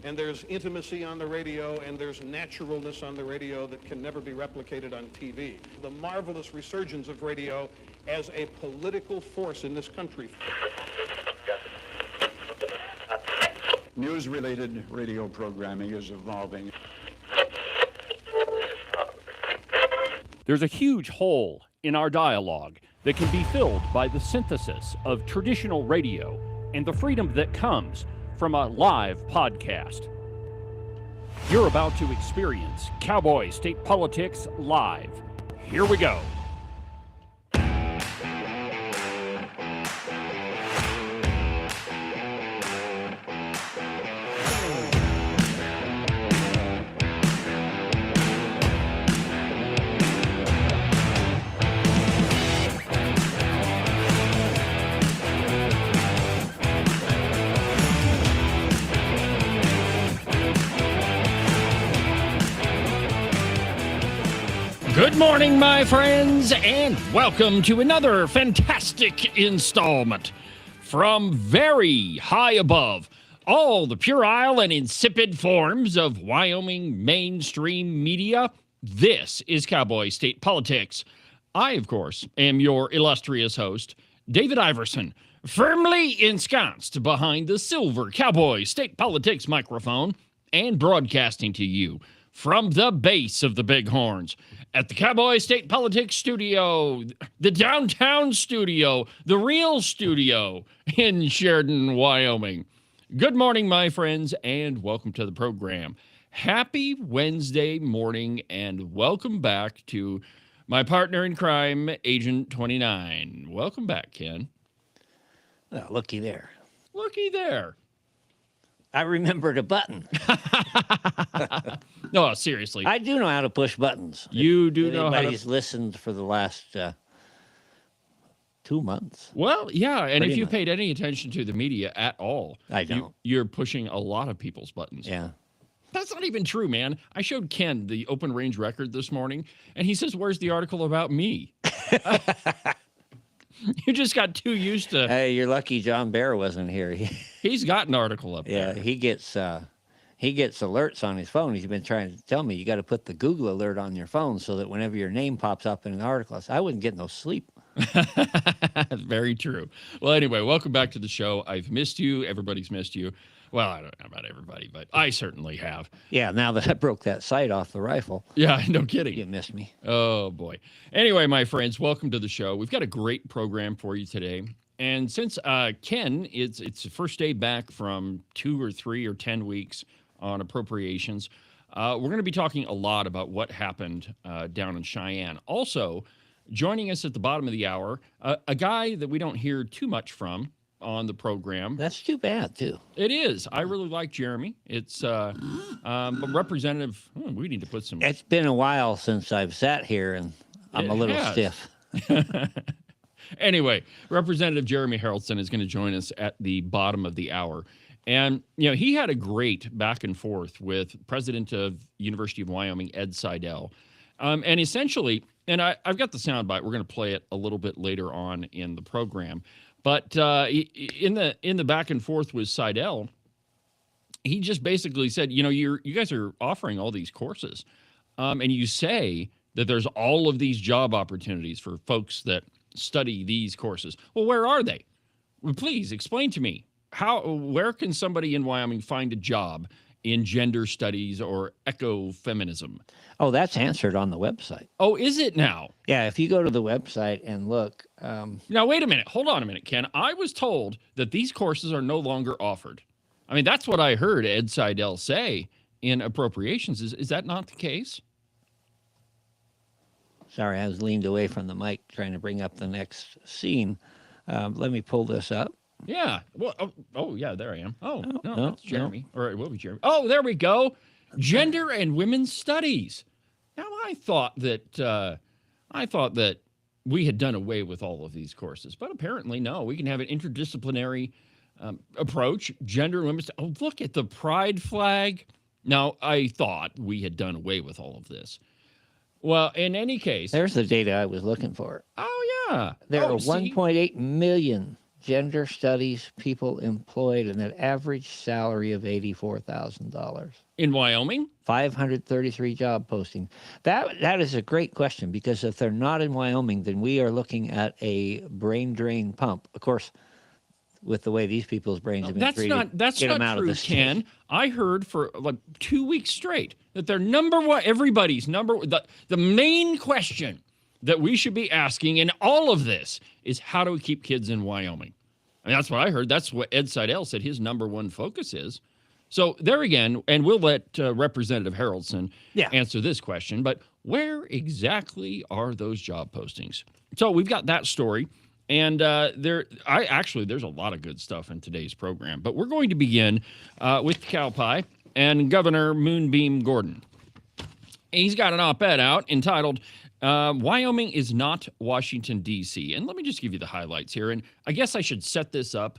and there's intimacy on the radio, and there's naturalness on the radio that can never be replicated on TV. The marvelous resurgence of radio as a political force in this country. News-related radio programming is evolving. There's a huge hole in our dialogue that can be filled by the synthesis of traditional radio and the freedom that comes from a live podcast. You're about to experience Cowboy State Politics live. Here we go. Good morning, my friends, and welcome to another fantastic installment from very high above all the puerile and insipid forms of Wyoming mainstream media. This is Cowboy State Politics. I, of course, am your illustrious host, David Iverson, firmly ensconced behind the silver Cowboy State Politics microphone and broadcasting to you from the base of the Bighorns at the Cowboy State Politics studio, the downtown studio, the real studio in Sheridan, Wyoming. Good morning, my friends, and welcome to the program. Happy Wednesday morning, and welcome back to my partner in crime, Agent 29. Welcome back, Ken. Well, looky there. Looky there. I remembered a button. No, seriously. I do know how to push buttons. You do know how to... Anybody's listened for the last 2 months. Well, yeah, and Pretty if you much. paid any attention to the media at all, I don't. You're pushing a lot of people's buttons. Yeah. That's not even true, man. I showed Ken the open range record this morning, and he says, "Where's the article about me?" You just got too used to... Hey, you're lucky John Bear wasn't here. He's got an article up Yeah, there. he gets alerts on his phone. He's been trying to tell me you got to put the Google alert on your phone so that whenever your name pops up in an article, I wouldn't get no sleep. Very true. Well, anyway, welcome back to the show. I've missed you. Everybody's missed you. Well, I don't know about everybody, but I certainly have. Yeah, now that I broke that sight off the rifle. Yeah, no kidding. You missed me. Oh, boy. Anyway, my friends, welcome to the show. We've got a great program for you today. And since Ken, it's the first day back from 2 or 3 or 10 weeks on Appropriations, we're going to be talking a lot about what happened down in Cheyenne. Also, joining us at the bottom of the hour, a guy that we don't hear too much from on the program. That's too bad, too. It is. I really like Jeremy. It's Representative... we need to put some... It's been a while since I've sat here, and I'm a little stiff. Anyway, Representative Jeremy Harrelson is going to join us at the bottom of the hour. And, you know, he had a great back and forth with President of University of Wyoming, Ed Seidel. And essentially, and I've got the soundbite. We're going to play it a little bit later on in the program. But in the back and forth with Seidel, he just basically said, you know, you guys are offering all these courses, and you say that there's all of these job opportunities for folks that study these courses. Well, where are they? Well, please explain to me where can somebody in Wyoming find a job in gender studies or ecofeminism? Oh, that's answered on the website. Oh, is it now? Yeah, if you go to the website and look. Now, wait a minute. Hold on a minute, Ken. I was told that these courses are no longer offered. I mean, that's what I heard Ed Seidel say in Appropriations. Is that not the case? Sorry, I was leaned away from the mic trying to bring up the next scene. Let me pull this up. Yeah. Well, yeah, there I am. Oh, no, no, that's Jeremy. Or it will be Jeremy. Oh, there we go. Gender and Women's Studies. Now, I thought that we had done away with all of these courses, but apparently no. We can have an interdisciplinary approach. Gender and women's. Oh, look at the pride flag. Now, I thought we had done away with all of this. Well, in any case, There's the data I was looking for. oh yeah, There are see? 1.8 million gender studies people employed and an average salary of $84,000. In Wyoming? 533 job postings. That is a great question, because if they're not in Wyoming, then we are looking at a brain drain pump. Of course, with the way these people's brains have been treated, That's get them not out true, of the Ken. state. I heard for like 2 weeks straight that their number one, everybody's number, the main question that we should be asking in all of this is, how do we keep kids in Wyoming? And that's what I heard. That's what Ed Seidel said his number one focus is. So there again, and we'll let Representative Harrelson answer this question, but where exactly are those job postings? So we've got that story, and there's a lot of good stuff in today's program, but we're going to begin with Cow Pie and Governor Moonbeam Gordon. He's got an op-ed out entitled, Wyoming is not Washington, D.C. And let me just give you the highlights here. And I guess I should set this up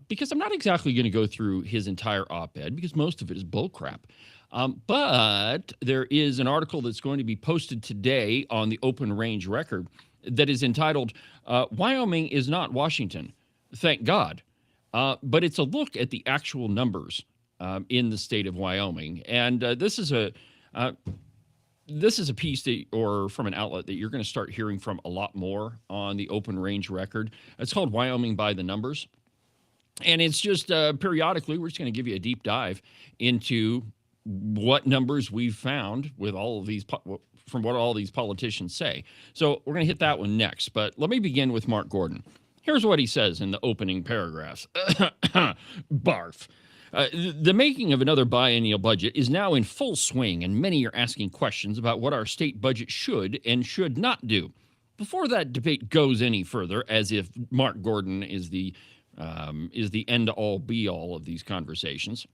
because I'm not exactly going to go through his entire op-ed because most of it is bullcrap. But there is an article that's going to be posted today on the Open Range Record that is entitled, Wyoming is not Washington, thank God. But it's a look at the actual numbers in the state of Wyoming. And this is a piece from an outlet that you're going to start hearing from a lot more on the Open Range Record. It's called Wyoming by the Numbers. And it's just periodically, we're just going to give you a deep dive into what numbers we've found with all of these, from what all these politicians say. So we're going to hit that one next. But let me begin with Mark Gordon. Here's what he says in the opening paragraphs. Barf. The making of another biennial budget is now in full swing, and many are asking questions about what our state budget should and should not do. Before that debate goes any further, as if Mark Gordon is the end-all, be-all of these conversations,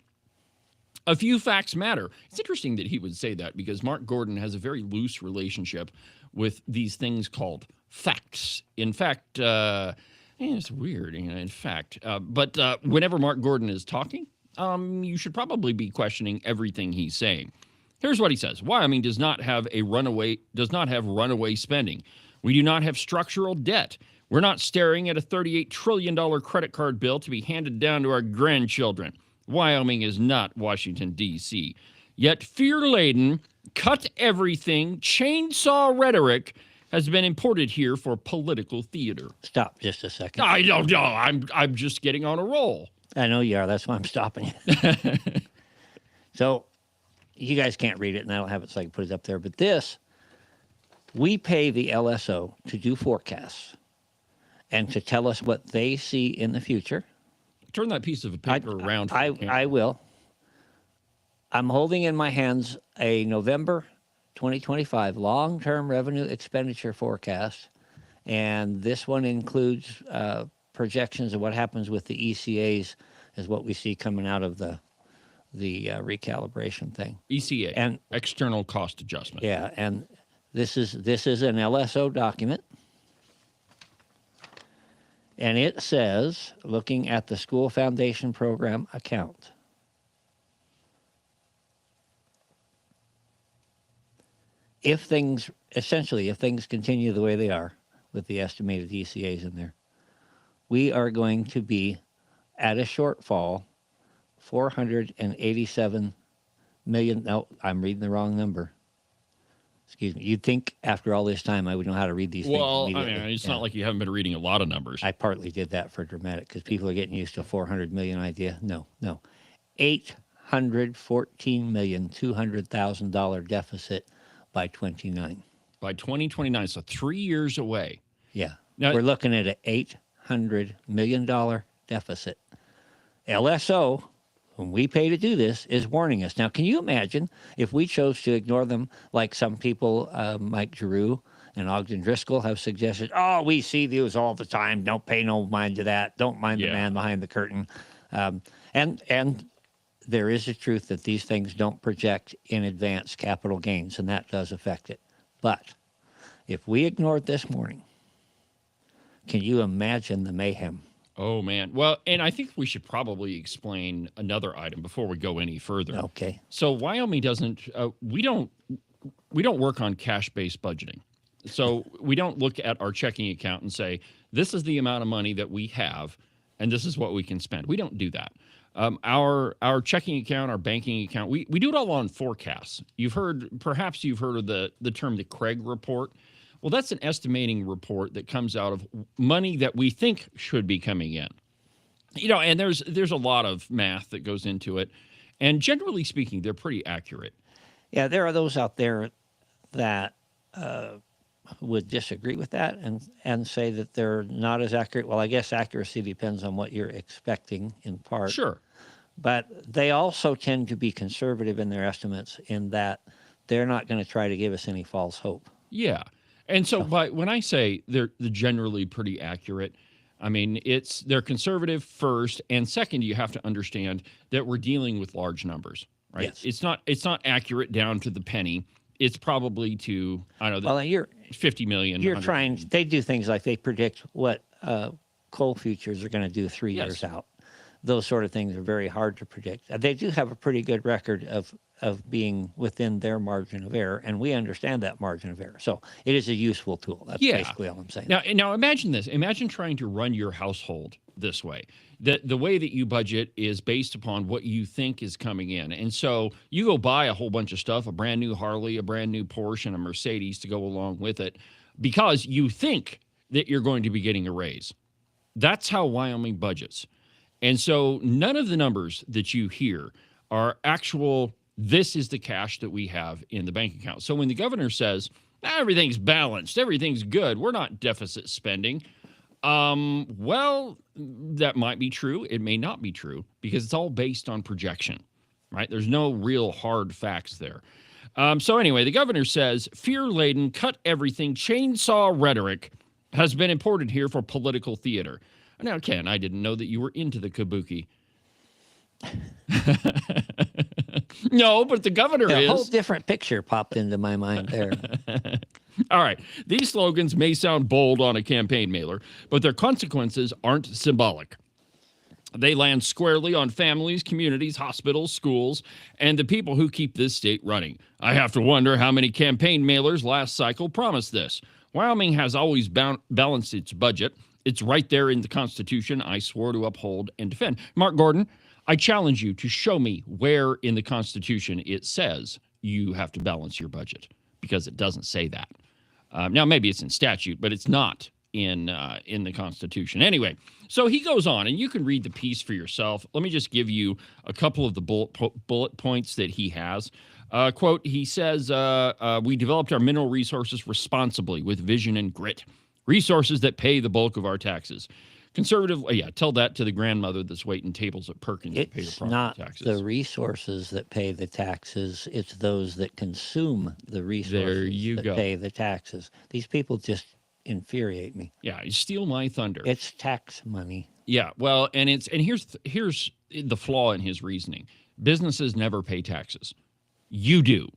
a few facts matter. It's interesting that he would say that because Mark Gordon has a very loose relationship with these things called facts. In fact, it's weird, in fact. But whenever Mark Gordon is talking, you should probably be questioning everything he's saying. Here's what he says. Wyoming does not have runaway spending. We do not have structural debt. We're not staring at a $38 trillion credit card bill to be handed down to our grandchildren. Wyoming is not Washington, D.C. Yet fear-laden, cut everything, chainsaw rhetoric has been imported here for political theater. Stop just a second. I don't know. I'm just getting on a roll. I know you are. That's why I'm stopping you. So you guys can't read it, and I don't have it so I can put it up there. But we pay the LSO to do forecasts and to tell us what they see in the future. Turn that piece of paper around. I will. I'm holding in my hands a November 2025 long-term revenue expenditure forecast, and this one includes projections of what happens with the ECAs, is what we see coming out of the recalibration thing. ECA, and external cost adjustment. Yeah, and this is an LSO document. And it says, looking at the school foundation program account, if things continue the way they are with the estimated ECAs in there, we are going to be at a shortfall, $487 million. No, I'm reading the wrong number. Excuse me. You'd think after all this time I would know how to read these things immediately. I mean, it's not like you haven't been reading a lot of numbers. I partly did that for dramatic because people are getting used to a 400 million idea. No. $814,200,000 deficit by 29. By 2029, so 3 years away. Yeah. Now, we're looking at an $800 million deficit. LSO, when we pay to do this, is warning us. Now, can you imagine if we chose to ignore them like some people, Mike Giroux and Ogden Driscoll, have suggested? Oh, we see these all the time. Don't pay no mind to that. Don't mind the man behind the curtain. And there is a truth that these things don't project in advance capital gains, and that does affect it. But if we ignored this morning, can you imagine the mayhem? Oh, man. Well, and I think we should probably explain another item before we go any further. Okay. So Wyoming doesn't, we don't work on cash-based budgeting. So we don't look at our checking account and say, this is the amount of money that we have, and this is what we can spend. We don't do that. Our checking account, our banking account, we do it all on forecasts. Perhaps you've heard of the term the Craig report. Well, that's an estimating report that comes out of money that we think should be coming in. And there's a lot of math that goes into it. And generally speaking, they're pretty accurate. Yeah, there are those out there that would disagree with that and say that they're not as accurate. Well, I guess accuracy depends on what you're expecting in part. Sure. But they also tend to be conservative in their estimates in that they're not going to try to give us any false hope. Yeah. And so when I say they're generally pretty accurate, I mean, they're conservative first, and second, you have to understand that we're dealing with large numbers, right? Yes. It's not accurate down to the penny. It's probably to, I don't know, 50 million. You're trying, they do things like they predict what coal futures are going to do 3 years out. Those sort of things are very hard to predict. They do have a pretty good record of being within their margin of error, and we understand that margin of error. So it is a useful tool. That's basically all I'm saying. Now imagine this. Imagine trying to run your household this way. The way that you budget is based upon what you think is coming in. And so you go buy a whole bunch of stuff, a brand new Harley, a brand new Porsche, and a Mercedes to go along with it because you think that you're going to be getting a raise. That's how Wyoming budgets. And so none of the numbers that you hear are actual, this is the cash that we have in the bank account. So when the governor says, everything's balanced, everything's good, we're not deficit spending, well, that might be true. It may not be true because it's all based on projection, right? There's no real hard facts there. So anyway, the governor says, fear-laden, cut everything, chainsaw rhetoric has been imported here for political theater. Now, Ken, I didn't know that you were into the kabuki. No, but the governor is. A whole different picture popped into my mind there. All right. These slogans may sound bold on a campaign mailer, but their consequences aren't symbolic. They land squarely on families, communities, hospitals, schools, and the people who keep this state running. I have to wonder how many campaign mailers last cycle promised this. Wyoming has always balanced its budget. It's right there in the Constitution I swore to uphold and defend. Mark Gordon, I challenge you to show me where in the Constitution it says you have to balance your budget, because it doesn't say that. Now, maybe it's in statute, but it's not in the Constitution. Anyway, so he goes on, and you can read the piece for yourself. Let me just give you a couple of the bullet points that he has. Quote, he says, we developed our mineral resources responsibly with vision and grit. Resources that pay the bulk of our taxes. Conservative, tell that to the grandmother that's waiting tables at Perkins to pay the property taxes. It's not the resources that pay the taxes. It's those that consume the resources that pay the taxes. These people just infuriate me. Yeah, you steal my thunder. It's tax money. Yeah, well, and here's the flaw in his reasoning. Businesses never pay taxes. You do.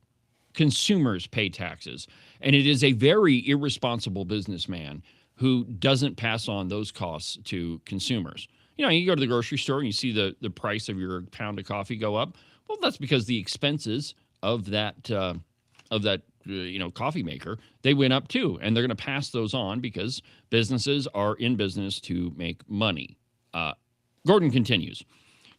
Consumers pay taxes. And it is a very irresponsible businessman who doesn't pass on those costs to consumers. You go to the grocery store and you see the price of your pound of coffee go up. Well, that's because the expenses of that coffee maker, they went up too. And they're going to pass those on because businesses are in business to make money. Gordon continues.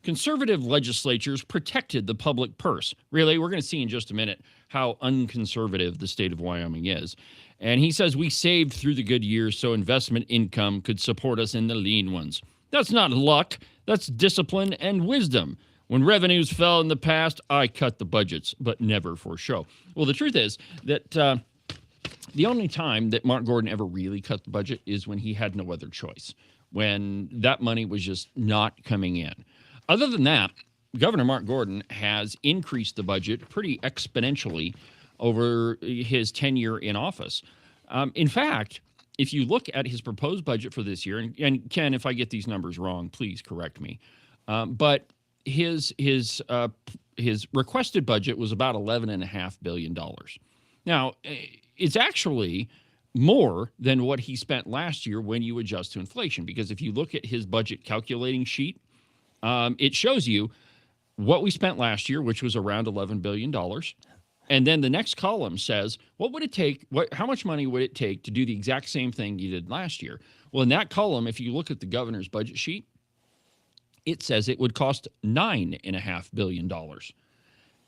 Conservative legislatures protected the public purse. Really, we're going to see in just a minute how unconservative the state of Wyoming is. And he says we saved through the good years so investment income could support us in the lean ones. That's not luck. That's discipline and wisdom. When revenues fell in the past, I cut the budgets, but never for show. Well, the truth is that the only time that Mark Gordon ever really cut the budget is when he had no other choice, when that money was just not coming in. Other than that, Governor Mark Gordon has increased the budget pretty exponentially over his tenure in office. In fact, if you look at his proposed budget for this year, and Ken, if I get these numbers wrong, please correct me. But his requested budget was about $11.5 billion. Now, it's actually more than what he spent last year when you adjust to inflation, because if you look at his budget calculating sheet, it shows you what we spent last year, which was around $11 billion. And then the next column says, what would it take? How much money would it take to do the exact same thing you did last year? Well, in that column, if you look at the governor's budget sheet, it says it would cost $9.5 billion.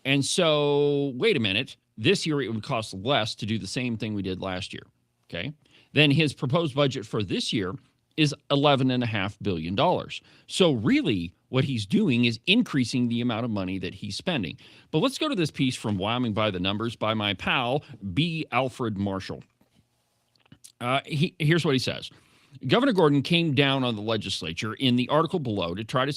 And so, wait a minute. This year, it would cost less to do the same thing we did last year. Okay. Then his proposed budget for this year is $11.5 billion. So really, what he's doing is increasing the amount of money that he's spending. But let's go to this piece from Wyoming by the Numbers by my pal, B. Alfred Marshall. Here's what he says. Governor Gordon came down on the legislature in the article below to try to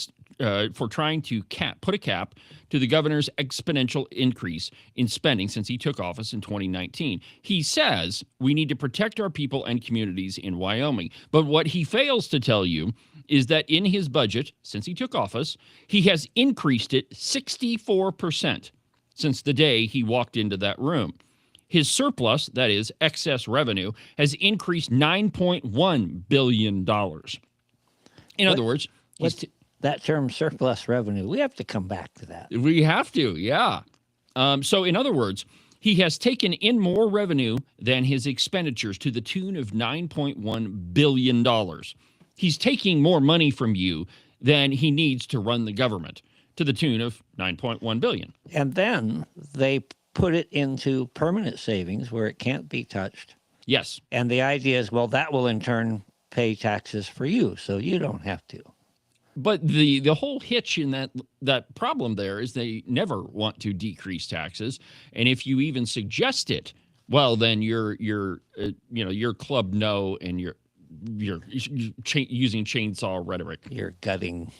trying to put a cap to the governor's exponential increase in spending since he took office in 2019. He says we need to protect our people and communities in Wyoming. But what he fails to tell you is that in his budget, since he took office, he has increased it 64% since the day he walked into that room. His surplus, that is, excess revenue, has increased $9.1 billion. In other words, that term surplus revenue, we have to come back to that. We have to, yeah. So in other words, he has taken in more revenue than his expenditures to the tune of $9.1 billion. He's taking more money from you than he needs to run the government to the tune of $9.1 billion. And then they put it into permanent savings where it can't be touched. Yes. And the idea is, well, that will in turn pay taxes for you, so you don't have to. But the whole hitch in that problem there is they never want to decrease taxes, and if you even suggest it, well, then you're club no, and you're using chainsaw rhetoric. You're gutting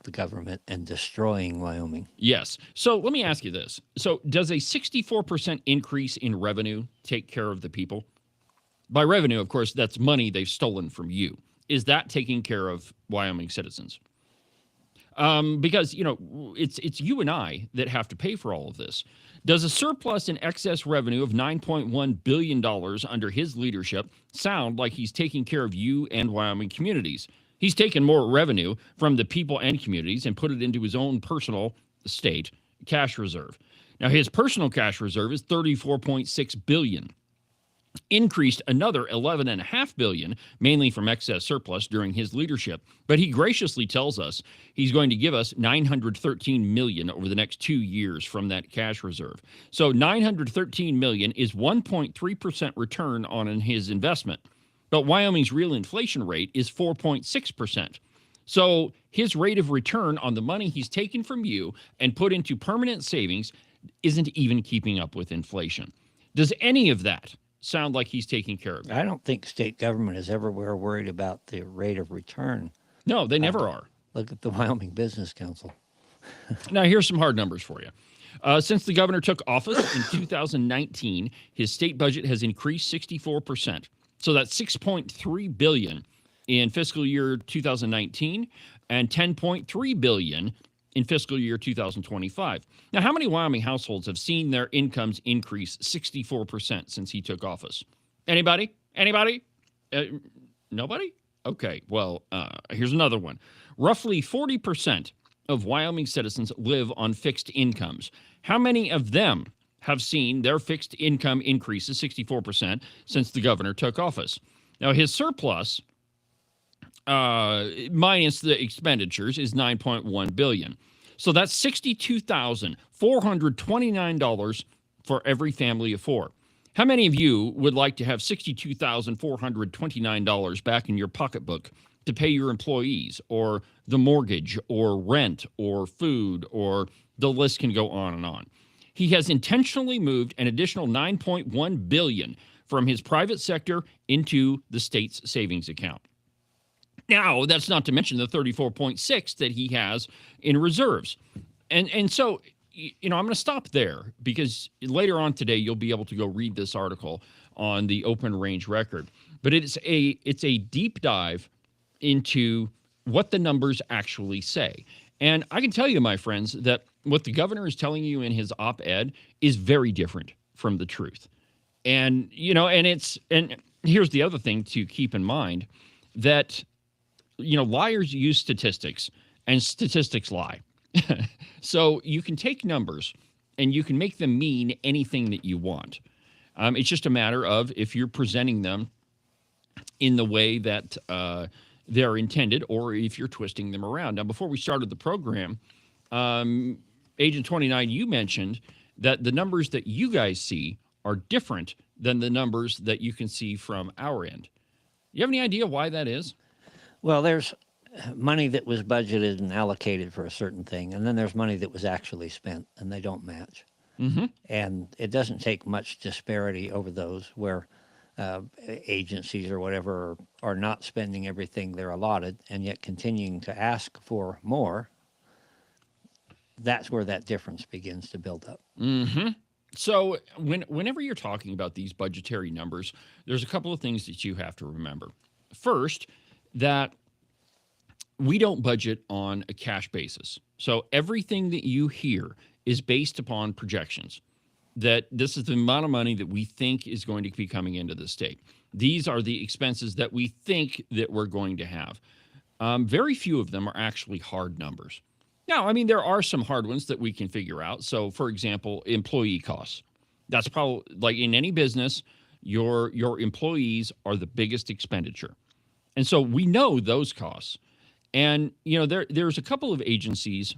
the government and destroying Wyoming. Yes. So let me ask you this. So does a 64% increase in revenue take care of the people? By revenue, of course, that's money they've stolen from you. Is that taking care of Wyoming citizens? Because, it's you and I that have to pay for all of this. Does a surplus in excess revenue of $9.1 billion under his leadership sound like he's taking care of you and Wyoming communities? He's taken more revenue from the people and communities and put it into his own personal state cash reserve. Now, his personal cash reserve is $34.6 billion. Increased another $11.5 billion, mainly from excess surplus during his leadership. But he graciously tells us he's going to give us $913 million over the next 2 years from that cash reserve. So $913 million is 1.3% return on his investment. But Wyoming's real inflation rate is 4.6%. So his rate of return on the money he's taken from you and put into permanent savings isn't even keeping up with inflation. Does any of that sound like he's taking care of it? I don't think state government is ever worried about the rate of return. No, they never are. Look at the Wyoming Business Council. Now, here's some hard numbers for you. Since the governor took office in 2019, his state budget has increased 64%. So that's $6.3 billion in fiscal year 2019 and $10.3 billion in fiscal year 2025. Now, how many Wyoming households have seen their incomes increase 64% since he took office? Anybody? Anybody? Nobody? Okay, well, here's another one. Roughly 40% of Wyoming citizens live on fixed incomes. How many of them have seen their fixed income increases 64% since the governor took office? Now, his surplus, minus the expenditures, is $9.1 billion. So that's $62,429 for every family of four. How many of you would like to have $62,429 back in your pocketbook to pay your employees or the mortgage or rent or food, or the list can go on and on? He has intentionally moved an additional $9.1 billion from his private sector into the state's savings account. Now, that's not to mention the 34.6 that he has in reserves. And so, I'm going to stop there because later on today, you'll be able to go read this article on the Open Range Record. But it's a deep dive into what the numbers actually say. And I can tell you, my friends, that what the governor is telling you in his op-ed is very different from the truth. And, and here's the other thing to keep in mind, that, liars use statistics and statistics lie. So you can take numbers and you can make them mean anything that you want. It's just a matter of if you're presenting them in the way that they're intended, or if you're twisting them around. Now, before we started the program, Agent 29, you mentioned that the numbers that you guys see are different than the numbers that you can see from our end. You have any idea why that is? Well, there's money that was budgeted and allocated for a certain thing, and then there's money that was actually spent, and they don't match. Mm-hmm. And it doesn't take much disparity over those where agencies or whatever are not spending everything they're allotted and yet continuing to ask for more. That's where that difference begins to build up. Mm-hmm. So whenever you're talking about these budgetary numbers, there's a couple of things that you have to remember. First, that we don't budget on a cash basis. So everything that you hear is based upon projections, that this is the amount of money that we think is going to be coming into the state. These are the expenses that we think that we're going to have. Very few of them are actually hard numbers. Now, I mean, there are some hard ones that we can figure out. So, for example, employee costs. That's probably, like in any business, your employees are the biggest expenditure. And so we know those costs. And, you know, there's a couple of agencies,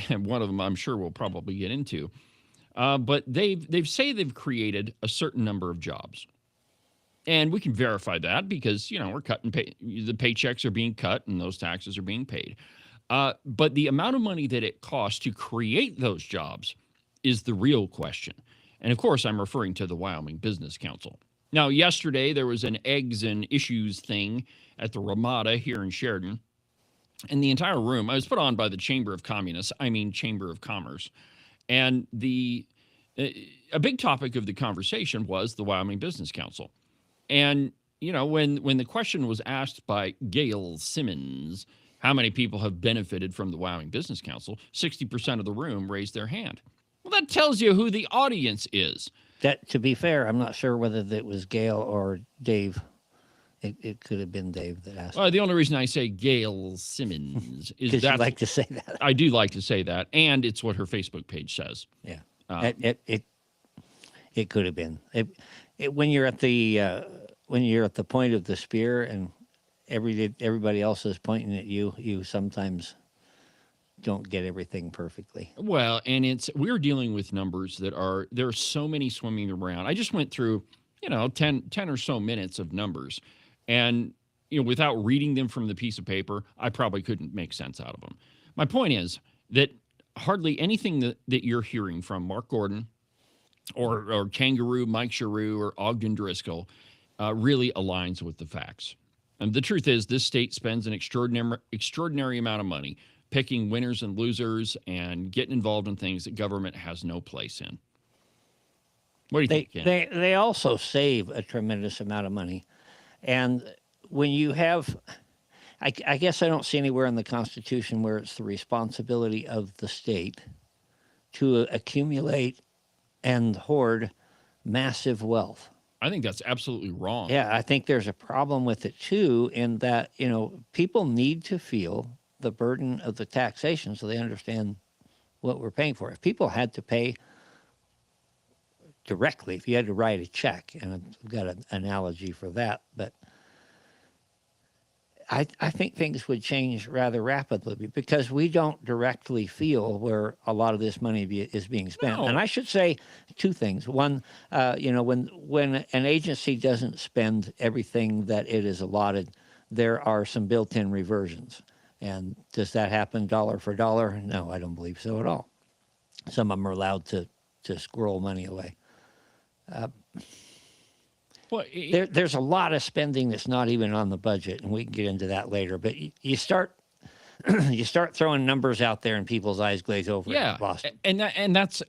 and one of them I'm sure we'll probably get into, but they've created a certain number of jobs. And we can verify that because, you know, we're cutting the paychecks are being cut and those taxes are being paid. But the amount of money that it costs to create those jobs is the real question. And of course, I'm referring to the Wyoming Business Council. Now, yesterday, there was an eggs and issues thing at the Ramada here in Sheridan. And the entire room, I was put on by the Chamber of Commerce. And a big topic of the conversation was the Wyoming Business Council. And, you know, when the question was asked by Gail Simmons, how many people have benefited from the Wyoming Business Council, 60% of the room raised their hand. Well, that tells you who the audience is. That, to be fair, I'm not sure whether that was Gail or Dave. It could have been Dave that asked. The only reason I say Gail Simmons is because you like to say that. I do like to say that, and it's what her Facebook page says. Yeah, it could have been. When you're at the point of the spear and everybody else is pointing at you, you sometimes don't get everything perfectly. Well, and we're dealing with numbers there are so many swimming around. I just went through, 10 or so minutes of numbers, and, without reading them from the piece of paper, I probably couldn't make sense out of them. My point is that hardly anything that you're hearing from Mark Gordon or Kangaroo Mike Giroux or Ogden Driscoll really aligns with the facts. And the truth is, this state spends an extraordinary amount of money picking winners and losers and getting involved in things that government has no place in. What do you think, Ken? They also save a tremendous amount of money. And when you have, I guess I don't see anywhere in the Constitution where it's the responsibility of the state to accumulate and hoard massive wealth. I think that's absolutely wrong. Yeah, I think there's a problem with it, too, in that, people need to feel the burden of the taxation so they understand what we're paying for. If people had to pay directly, if you had to write a check, and I've got an analogy for that, but I think things would change rather rapidly because we don't directly feel where a lot of this money is being spent. No. And I should say two things. One, when an agency doesn't spend everything that it is allotted, there are some built-in reversions. And does that happen dollar for dollar? No, I don't believe so at all. Some of them are allowed to squirrel money away. There's a lot of spending that's not even on the budget, and we can get into that later. But you start throwing numbers out there, and people's eyes glaze over. Yeah, and that's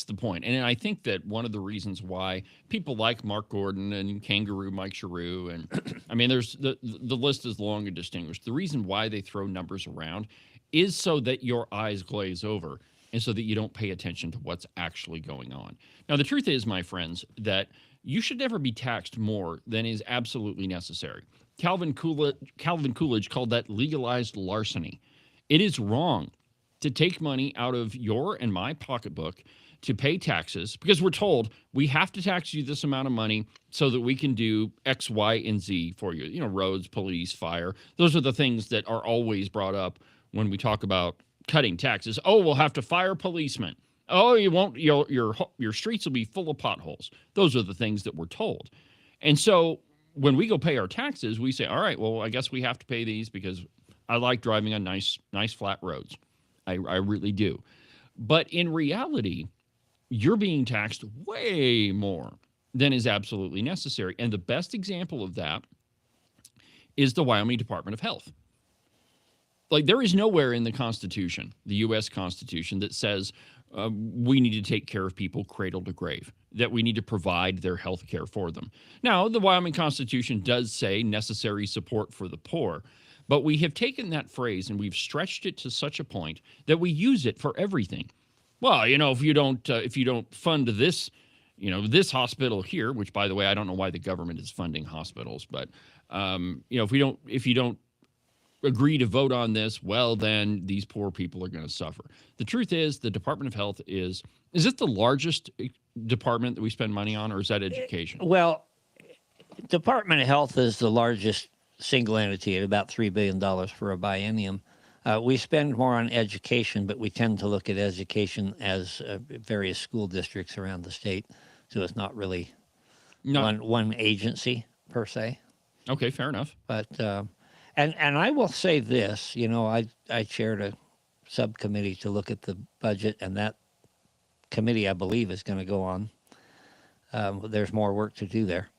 the point. And I think that one of the reasons why people like Mark Gordon and Kangaroo Mike Giroux, and I mean, there's the list is long and distinguished. The reason why they throw numbers around is so that your eyes glaze over, and so that you don't pay attention to what's actually going on. Now, the truth is, my friends, that you should never be taxed more than is absolutely necessary. Calvin Coolidge called that legalized larceny. It is wrong to take money out of your and my pocketbook to pay taxes because we're told we have to tax you this amount of money so that we can do X, Y, and Z for you. You know, roads, police, fire. Those are the things that are always brought up when we talk about cutting taxes. Oh, we'll have to fire policemen. Oh, you won't. Your streets will be full of potholes. Those are the things that we're told. And so when we go pay our taxes, we say, all right, well, I guess we have to pay these because I like driving on nice flat roads. I really do. But in reality, you're being taxed way more than is absolutely necessary. And the best example of that is the Wyoming Department of Health. Like, there is nowhere in the Constitution, the U.S. Constitution, that says we need to take care of people cradle to grave, that we need to provide their health care for them. Now, the Wyoming Constitution does say necessary support for the poor, but we have taken that phrase and we've stretched it to such a point that we use it for everything. Well, you know, if you don't fund this, you know, this hospital here, which, by the way, I don't know why the government is funding hospitals, but you know, if you don't agree to vote on this, well, then these poor people are going to suffer. The truth is, the Department of Health is it the largest department that we spend money on, or is that education? Well, Department of Health is the largest single entity at about $3 billion for a biennium. We spend more on education, but we tend to look at education as various school districts around the state. So it's not really one agency per se. Okay, fair enough. But and I will say this, you know, I chaired a subcommittee to look at the budget, and that committee, I believe, is going to go on. There's more work to do there.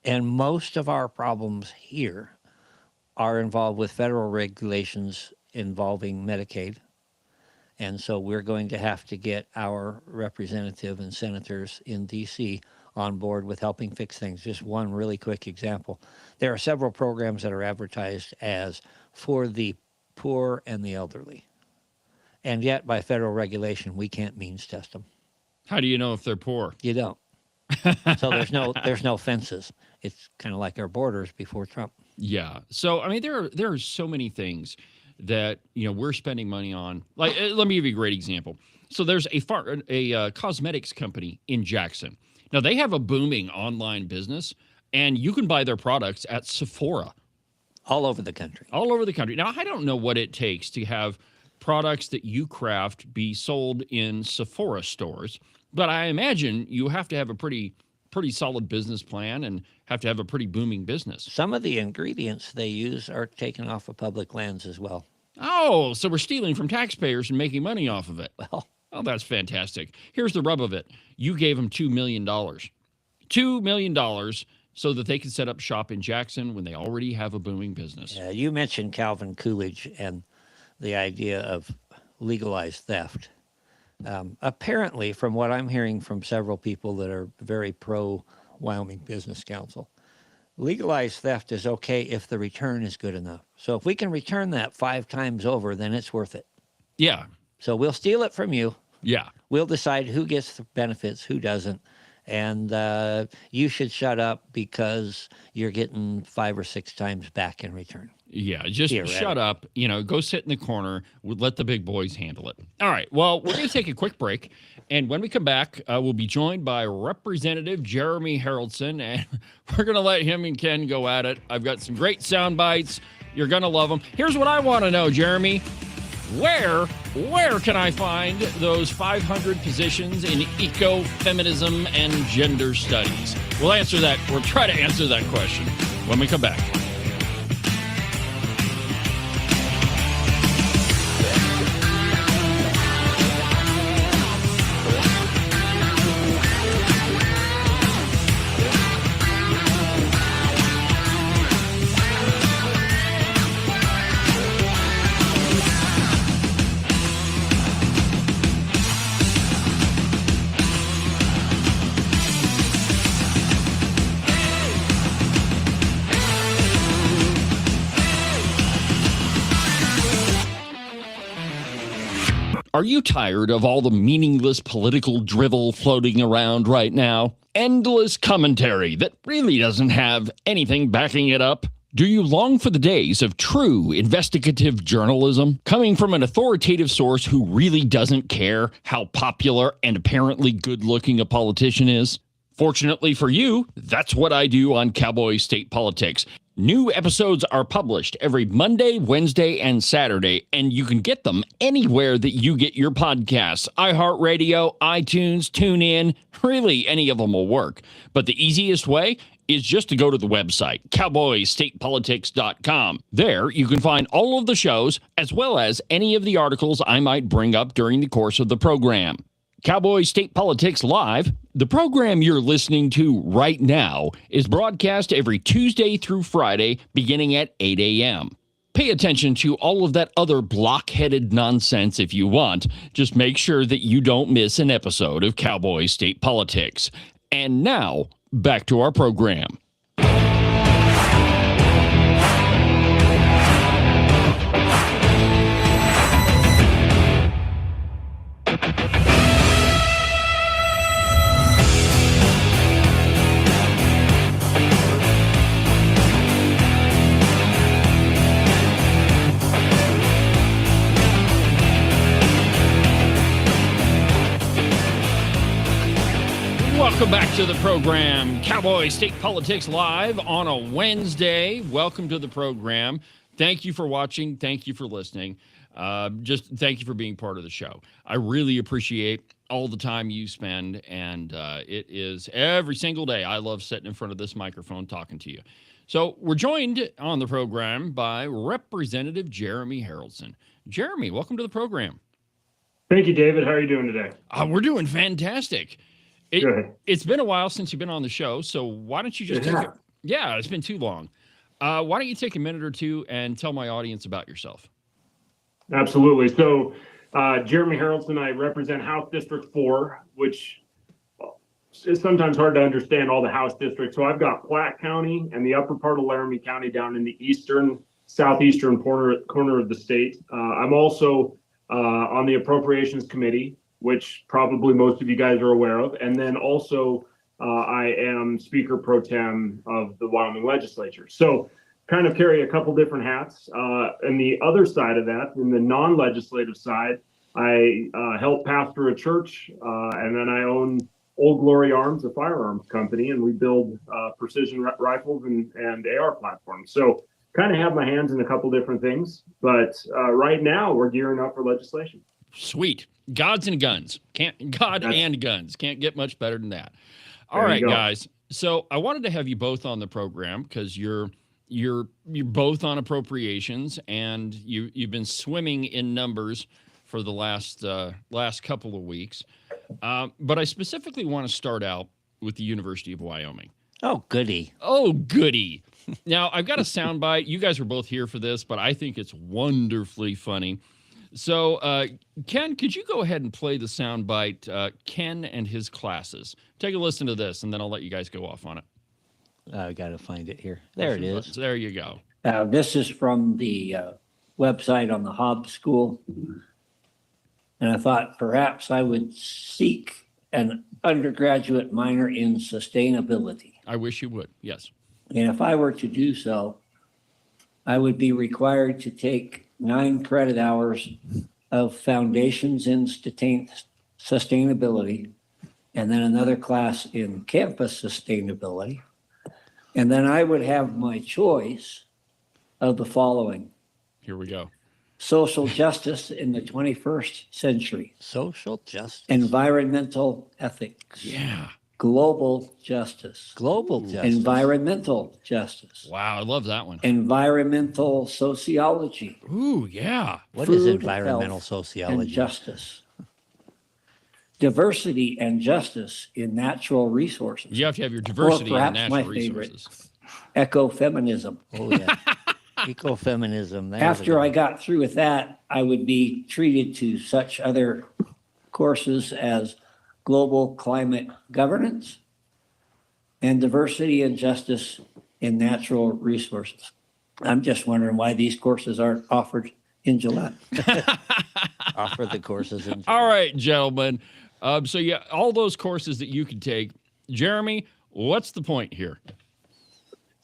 And most of our problems here are involved with federal regulations involving Medicaid. And so we're going to have to get our representative and senators in D.C. on board with helping fix things. Just one really quick example. There are several programs that are advertised as for the poor and the elderly. And yet, by federal regulation, we can't means test them. How do you know if they're poor? You don't. So there's no fences. It's kind of like our borders before Trump. Yeah. So, I mean, there are so many things that, you know, we're spending money on. Like, let me give you a great example. So there's a cosmetics company in Jackson. Now, they have a booming online business, and you can buy their products at Sephora. All over the country. All over the country. Now, I don't know what it takes to have products that you craft be sold in Sephora stores, but I imagine you have to have a pretty solid business plan and have to have a pretty booming business. Some of the ingredients they use are taken off of public lands as well. Oh, so we're stealing from taxpayers and making money off of it. Well, oh, that's fantastic. Here's the rub of it. You gave them $2 million. $2 million so that they can set up shop in Jackson when they already have a booming business. Yeah, you mentioned Calvin Coolidge and the idea of legalized theft. Apparently, from what I'm hearing from several people that are very pro Wyoming Business Council, legalized theft is okay if the return is good enough. So if we can return that 5 times over, then it's worth it. Yeah. So we'll steal it from you. Yeah. We'll decide who gets the benefits, who doesn't. And you should shut up because you're getting 5 or 6 times back in return. Yeah, just shut up, you know, go sit in the corner, let the big boys handle it. All right, well, we're going to take a quick break, and when we come back, we'll be joined by Representative Jeremy Haraldson, and we're going to let him and Ken go at it. I've got some great sound bites. You're going to love them. Here's what I want to know, Jeremy. Where can I find those 500 positions in ecofeminism and gender studies? We'll try to answer that question when we come back. Are you tired of all the meaningless political drivel floating around right now? Endless commentary that really doesn't have anything backing it up? Do you long for the days of true investigative journalism coming from an authoritative source who really doesn't care how popular and apparently good-looking a politician is? Fortunately for you, that's what I do on Cowboy State Politics. New episodes are published every Monday, Wednesday, and Saturday, and you can get them anywhere that you get your podcasts. iHeartRadio, iTunes, TuneIn, really any of them will work. But the easiest way is just to go to the website, cowboystatepolitics.com. There, you can find all of the shows, as well as any of the articles I might bring up during the course of the program. Cowboy State Politics Live, the program you're listening to right now, is broadcast every Tuesday through Friday, beginning at 8 a.m. Pay attention to all of that other block-headed nonsense if you want. Just make sure that you don't miss an episode of Cowboy State Politics. And now, back to our program. Welcome back to the program, Cowboy State Politics Live on a Wednesday. Welcome to the program. Thank you for watching. Thank you for listening. Just thank you for being part of the show. I really appreciate all the time you spend, and it is every single day. I love sitting in front of this microphone talking to you. So we're joined on the program by Representative Jeremy Harrelson. Jeremy, welcome to the program. Thank you, David. How are you doing today? We're doing fantastic. It's been a while since you've been on the show, so why don't you just Yeah, it's been too long. Why don't you take a minute or two and tell my audience about yourself? Absolutely. So, Jeremy Harrelson, I represent House District 4, which is sometimes hard to understand all the House districts. So I've got Platte County and the upper part of Laramie County down in the southeastern corner of the state. I'm also on the Appropriations Committee, which probably most of you guys are aware of. And then also I am Speaker Pro Tem of the Wyoming Legislature. So kind of carry a couple different hats. And the other side of that, in the non-legislative side, I help pastor a church, and then I own Old Glory Arms, a firearms company, and we build precision rifles and AR platforms. So kind of have my hands in a couple different things. But right now we're gearing up for legislation. Sweet. Gods and guns. And guns. Can't get much better than that. All right, guys. So I wanted to have you both on the program because you're both on appropriations, and you've been swimming in numbers for the last couple of weeks. But I specifically want to start out with the University of Wyoming. Oh, goody. Oh, goody. Now, I've got a soundbite. You guys were both here for this, but I think it's wonderfully funny. So, Ken, could you go ahead and play the soundbite, Ken and his classes? Take a listen to this, and then I'll let you guys go off on it. I got to find it here. There it is. There you go. This is from the website on the Hobbs School. And I thought perhaps I would seek an undergraduate minor in sustainability. I wish you would, yes. And if I were to do so, I would be required to take 9 credit hours of Foundations in Sustainability, and then another class in Campus Sustainability. And then I would have my choice of the following: Here we go. social justice in the 21st century, Social justice. environmental ethics, Yeah. global justice, Global justice. environmental justice, Wow, I love that one. environmental sociology, Ooh, yeah. What is food, environmental health, sociology? and justice. Diversity and justice in natural resources. You have to have your diversity in perhaps natural my favorite. resources. Ecofeminism. Oh, yeah. Ecofeminism. There's After a I good got through with that, I would be treated to such other courses as global climate governance and diversity and justice in natural resources. I'm just wondering why these courses aren't offered in Gillette. offer the courses. In All right, gentlemen. So, yeah, all those courses that you could take. Jeremy, what's the point here?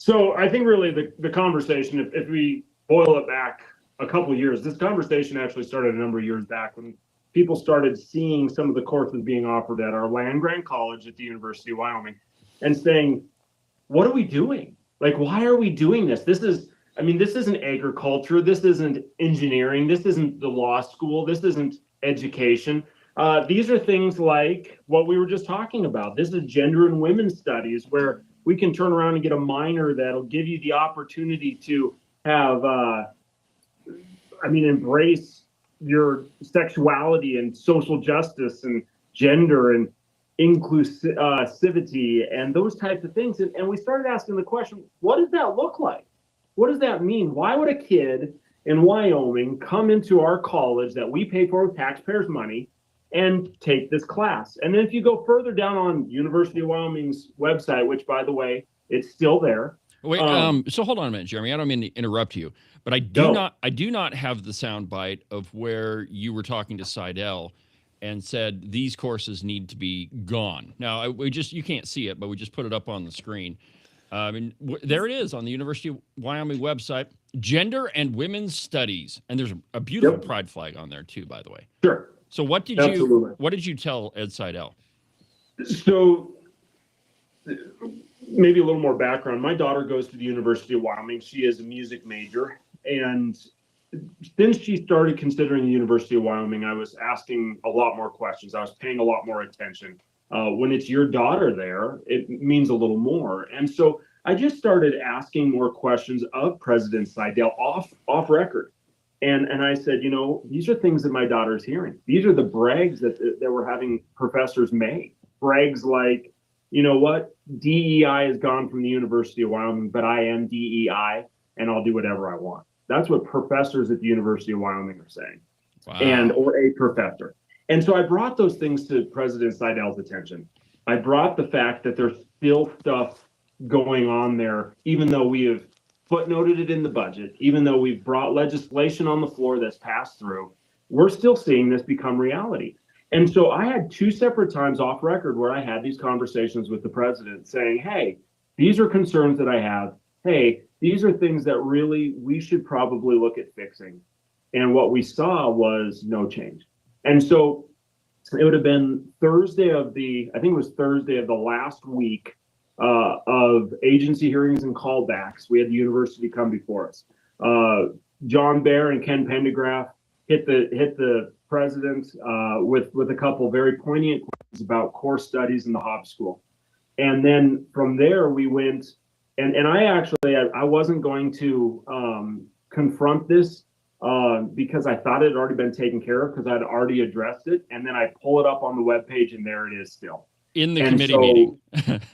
So I think really the conversation, if we boil it back a couple of years, this conversation actually started a number of years back when people started seeing some of the courses being offered at our land-grant college at the University of Wyoming and saying, what are we doing? Like, why are we doing this? This isn't agriculture. This isn't engineering. This isn't the law school. This isn't education. These are things like what we were just talking about. This is gender and women's studies, where we can turn around and get a minor that'll give you the opportunity to have, embrace your sexuality and social justice and gender and inclusivity and those types of things. And we started asking the question, what does that look like? What does that mean? Why would a kid in Wyoming come into our college that we pay for with taxpayers' money and take this class? And then if you go further down on University of Wyoming's website, which, by the way, it's still there. Wait, so hold on a minute, Jeremy. I don't mean to interrupt you, but I do not have the sound bite of where you were talking to Seidel and said these courses need to be gone. Now, you can't see it, but we just put it up on the screen. There it is on the University of Wyoming website, Gender and Women's Studies, and there's a beautiful pride flag on there too, by the way. Sure. So what did you tell Ed Seidel? So maybe a little more background. My daughter goes to the University of Wyoming. She is a music major, and since she started considering the University of Wyoming, I was asking a lot more questions. I was paying a lot more attention. When it's your daughter there, it means a little more. And so I just started asking more questions of President Seidel off record. And I said, these are things that my daughter's hearing. These are the brags that we're having professors make. Brags like, you know what, DEI has gone from the University of Wyoming, but I am DEI and I'll do whatever I want. That's what professors at the University of Wyoming are saying. Wow. Or a professor. And so I brought those things to President Seidel's attention. I brought the fact that there's still stuff going on there, even though we have footnoted it in the budget, even though we've brought legislation on the floor that's passed through, we're still seeing this become reality. And so I had two separate times off record where I had these conversations with the president saying, hey, these are concerns that I have. Hey, these are things that really we should probably look at fixing. And what we saw was no change. And so it would have been Thursday of the last week of agency hearings and callbacks. We had the university come before us. John Baer and Ken Pendergraph hit the president with a couple very poignant questions about core studies in the Hobbs School. And then from there we went, and I wasn't going to confront this because I thought it had already been taken care of because I'd already addressed it. And then I pull it up on the webpage and there it is still. In the committee meeting.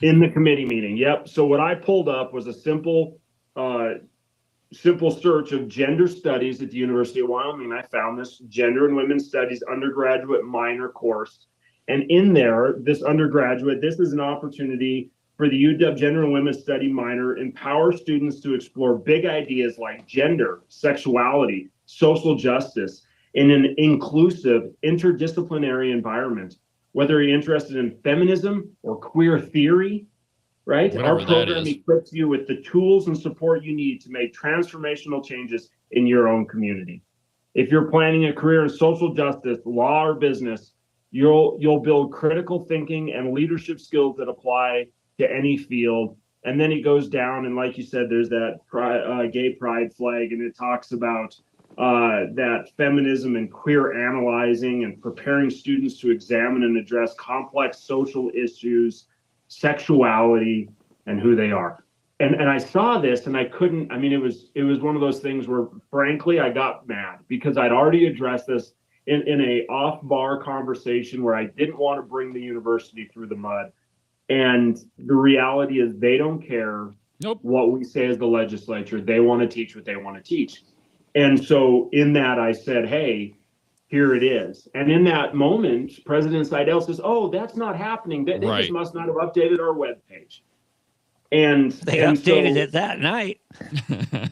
In the committee meeting, yep. So what I pulled up was a simple search of gender studies at the University of Wyoming. And I found this gender and women's studies undergraduate minor course. And in there, this undergraduate, this is an opportunity for the UW Gender and Women's Study minor, empower students to explore big ideas like gender, sexuality, social justice in an inclusive, interdisciplinary environment. Whether you're interested in feminism or queer theory, right? Whatever our program equips you with the tools and support you need to make transformational changes in your own community. If you're planning a career in social justice, law, or business, you'll build critical thinking and leadership skills that apply to any field. And then it goes down, and like you said, there's that gay pride flag, and it talks about that feminism and queer analyzing and preparing students to examine and address complex social issues, sexuality, and who they are. And I saw this and I couldn't, it was one of those things where frankly, I got mad because I'd already addressed this in a off-bar conversation where I didn't want to bring the university through the mud. And the reality is they don't care what we say as the legislature. They want to teach what they want to teach. And so in that, I said, hey, here it is. And in that moment, President Seidel says, oh, that's not happening. They just must not have updated our webpage. And they updated it that night.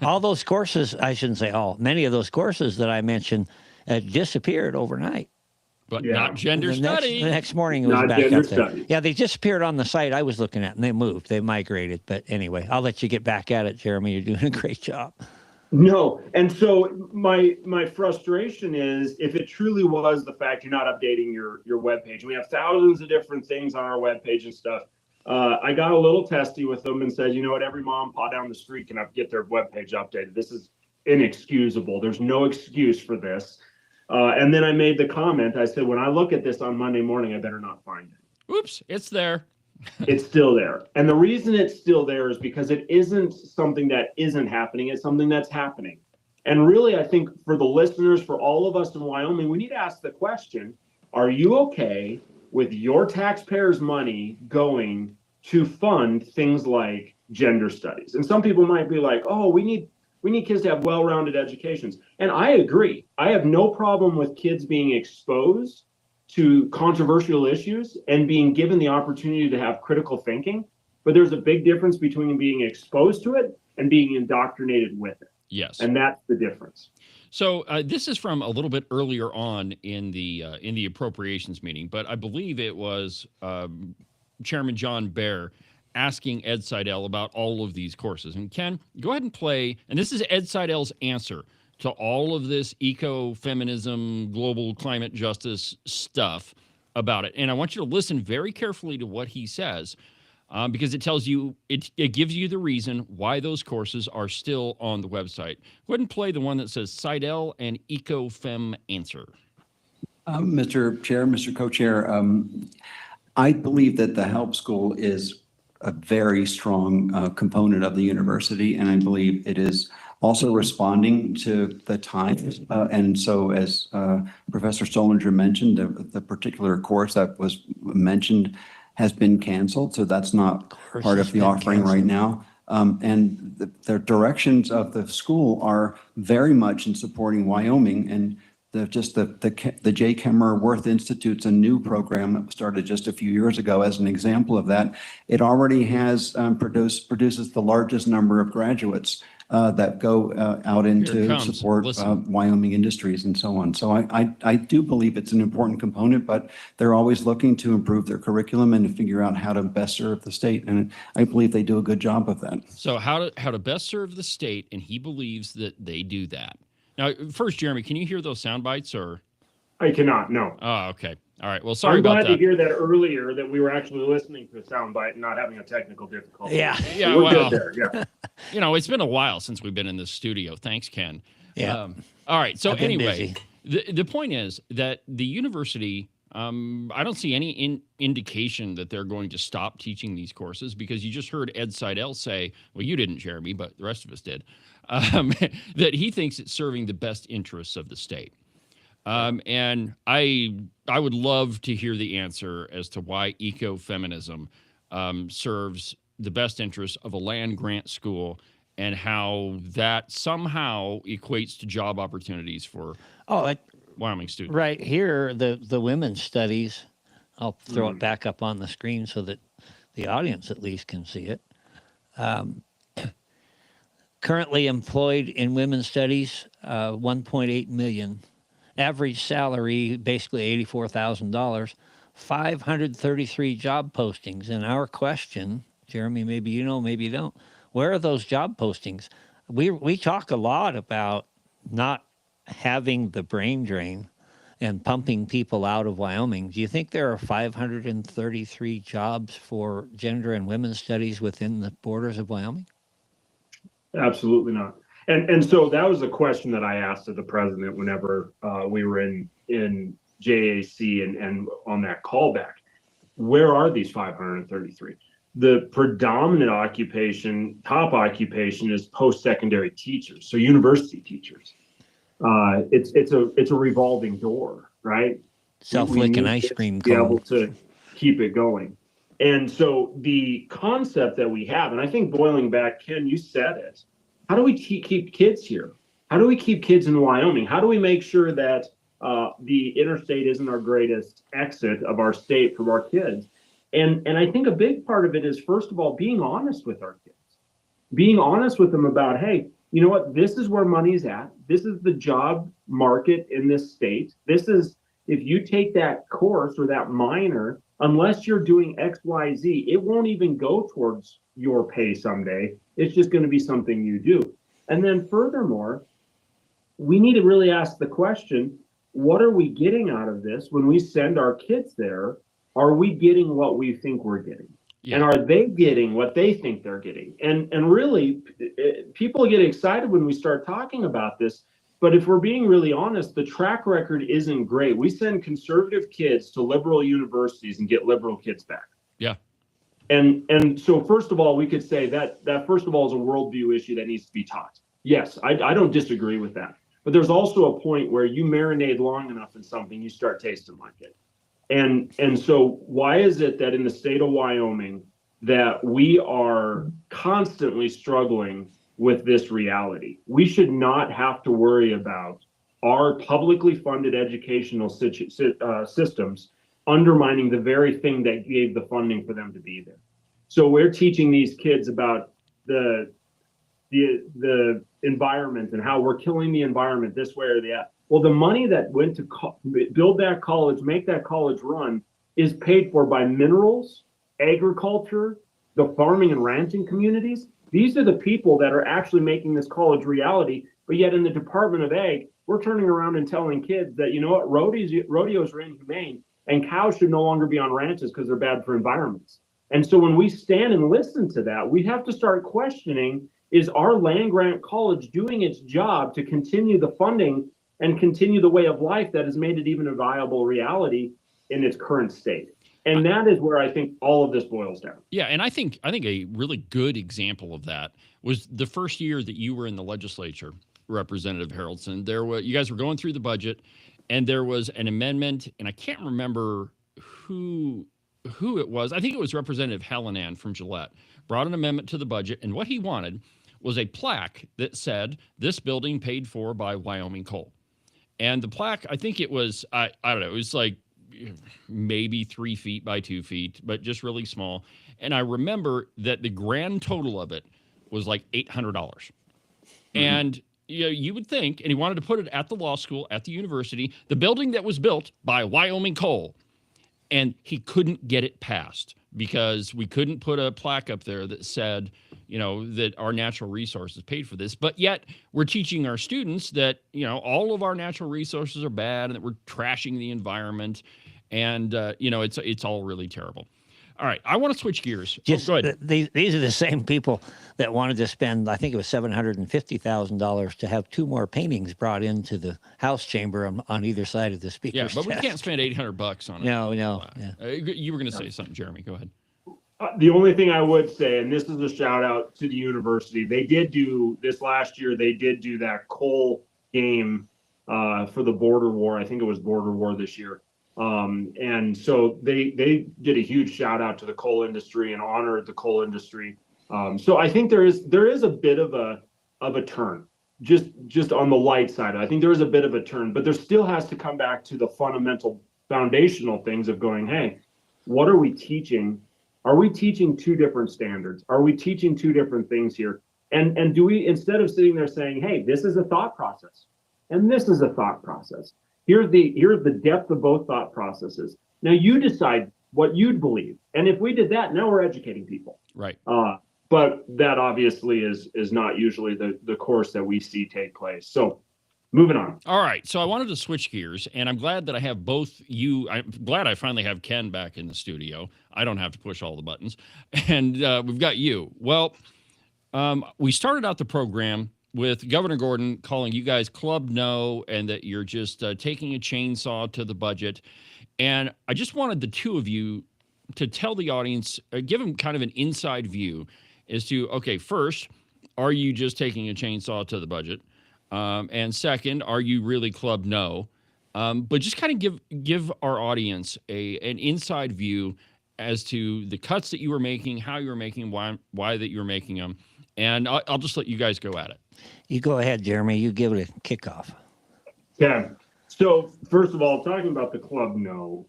All those courses, I shouldn't say all, many of those courses that I mentioned disappeared overnight. but Yeah. not gender The next, studies. the next morning it was Not back gender up there. studies. Yeah, they just appeared on the site I was looking at, and they moved. They migrated. But anyway, I'll let you get back at it, Jeremy. You're doing a great job. No. And so my frustration is if it truly was the fact you're not updating your webpage, we have thousands of different things on our webpage and stuff. I got a little testy with them and said, you know what, every mom and pop down the street can get their webpage updated. This is inexcusable. There's no excuse for this. And then I made the comment, I said, when I look at this on Monday morning, I better not find it. Oops, it's there. It's still there. And the reason it's still there is because it isn't something that isn't happening. It's something that's happening. And really, I think for the listeners, for all of us in Wyoming, we need to ask the question, are you okay with your taxpayers' money going to fund things like gender studies? And some people might be like, oh, we need kids to have well-rounded educations. And I agree. I have no problem with kids being exposed to controversial issues and being given the opportunity to have critical thinking. But there's a big difference between being exposed to it and being indoctrinated with it. Yes. And that's the difference. So this is from a little bit earlier on in the appropriations meeting, but I believe it was Chairman John Baer asking Ed Seidel about all of these courses. And Ken, go ahead and play. And this is Ed Seidel's answer to all of this ecofeminism, global climate justice stuff about it. And I want you to listen very carefully to what he says, because it tells you, it gives you the reason why those courses are still on the website. Go ahead and play the one that says Seidel and Ecofem Answer. Mr. Chair, Mr. Co-Chair, I believe that the help school is a very strong component of the university, and I believe it is also responding to the times. And so as Professor Stolinger mentioned, the particular course that was mentioned has been canceled, so that's not part of the offering right now. And the directions of the school are very much in supporting Wyoming, and the J. Kemmerer Worth Institute's a new program that started just a few years ago as an example of that. It already has produces the largest number of graduates that go out into support Wyoming industries and so on. So I do believe it's an important component, but they're always looking to improve their curriculum and to figure out how to best serve the state. And I believe they do a good job of that. So how to best serve the state, and he believes that they do that. Now, first, Jeremy, can you hear those sound bites or? I cannot, no. Oh, okay. All right. Well, sorry about that. I'm glad to hear that earlier, that we were actually listening to a soundbite and not having a technical difficulty. Yeah. Yeah. We're Well, good there. Yeah. you know, it's been a while since we've been in this studio. Thanks, Ken. Yeah. All right. So I've been anyway, busy. the point is that the university, I don't see any indication that they're going to stop teaching these courses, because you just heard Ed Seidel say, well, you didn't, Jeremy, but the rest of us did, that he thinks it's serving the best interests of the state. And I would love to hear the answer as to why ecofeminism serves the best interests of a land grant school, and how that somehow equates to job opportunities for Wyoming students. Right here, the women's studies, I'll throw it back up on the screen so that the audience at least can see it. Currently employed in women's studies, 1.8 million. Average salary, basically $84,000, 533 job postings. And our question, Jeremy, maybe you know, maybe you don't, where are those job postings? We talk a lot about not having the brain drain and pumping people out of Wyoming. Do you think there are 533 jobs for gender and women's studies within the borders of Wyoming? Absolutely not. And so that was a question that I asked of the president whenever we were in JAC and on that callback. Where are these 533? The predominant occupation, top occupation, is post-secondary teachers, so university teachers. It's a revolving door, right? Self-licking ice cream cone. Be able cone. to keep it going. And so the concept that we have, and I think boiling back, Ken, you said it, how do we keep kids here? How do we keep kids in Wyoming? How do we make sure that the interstate isn't our greatest exit of our state from our kids? And I think a big part of it is, first of all, being honest with our kids, being honest with them about, hey, you know what, this is where money's at. This is the job market in this state. This is, if you take that course or that minor, unless you're doing X, Y, Z, it won't even go towards your pay someday. It's just going to be something you do. And then furthermore, we need to really ask the question, what are we getting out of this when we send our kids there? Are we getting what we think we're getting? Yeah. And are they getting what they think they're getting? And really, people get excited when we start talking about this. But if we're being really honest, the track record isn't great. We send conservative kids to liberal universities and get liberal kids back. Yeah. And so first of all, we could say that first of all is a worldview issue that needs to be taught. Yes, I don't disagree with that. But there's also a point where you marinate long enough in something, you start tasting like it. And so why is it that in the state of Wyoming that we are constantly struggling with this reality? We should not have to worry about our publicly funded educational systems undermining the very thing that gave the funding for them to be there. So we're teaching these kids about the environment and how we're killing the environment this way or that. Well, the money that went to build that college, make that college run, is paid for by minerals, agriculture, the farming and ranching communities. These are the people that are actually making this college reality. But yet in the Department of Ag, we're turning around and telling kids that, you know what, rodeos are inhumane and cows should no longer be on ranches because they're bad for environments. And so when we stand and listen to that, we have to start questioning, is our land-grant college doing its job to continue the funding and continue the way of life that has made it even a viable reality in its current state? And that is where I think all of this boils down. Yeah, and I think a really good example of that was the first year that you were in the legislature, Representative Harrelson. You guys were going through the budget, and there was an amendment, and I can't remember who it was. I think it was Representative Hallinan from Gillette brought an amendment to the budget, and what he wanted was a plaque that said, "This building paid for by Wyoming Coal." And the plaque, I think it was, I don't know, it was like maybe 3 feet by 2 feet, but just really small. And I remember that the grand total of it was like $800. And you would think, and he wanted to put it at the law school, at the university, the building that was built by Wyoming Coal. And he couldn't get it passed because we couldn't put a plaque up there that said, that our natural resources paid for this. But yet we're teaching our students that, all of our natural resources are bad and that we're trashing the environment. And, it's all really terrible. All right. I want to switch gears. Go ahead. These are the same people that wanted to spend, I think it was $750,000 to have 2 more paintings brought into the House chamber on either side of the speaker's but we desk. can't spend $800 on it. No. Yeah. You were going to say something, Jeremy. Go ahead. The only thing I would say, and this is a shout out to the university, they did do this last year. They did do that coal game for the border war. I think it was border war this year. And so they did a huge shout out to the coal industry and honored the coal industry. So I think there is a bit of a turn, just on the light side. I think there is a bit of a turn, but there still has to come back to the fundamental foundational things of going, hey, what are we teaching? Are we teaching 2 different standards? Are we teaching 2 different things here? And do we, instead of sitting there saying, hey, this is a thought process and this is a thought process, here's the depth of both thought processes. Now you decide what you'd believe. And if we did that, now we're educating people. Right. But that obviously is not usually the course that we see take place. So moving on. All right. So I wanted to switch gears, and I'm glad that I have both you. I'm glad I finally have Ken back in the studio. I don't have to push all the buttons. And we've got you. Well, we started out the program with Governor Gordon calling you guys Club No and that you're just taking a chainsaw to the budget. And I just wanted the 2 of you to tell the audience, give them kind of an inside view as to, okay, first, are you just taking a chainsaw to the budget? And second, are you really Club No? But just kind of give our audience an inside view as to the cuts that you were making, how you were making, why that you were making them. And I'll just let you guys go at it. You go ahead, Jeremy. You give it a kickoff. Yeah. So first of all, talking about the Club No,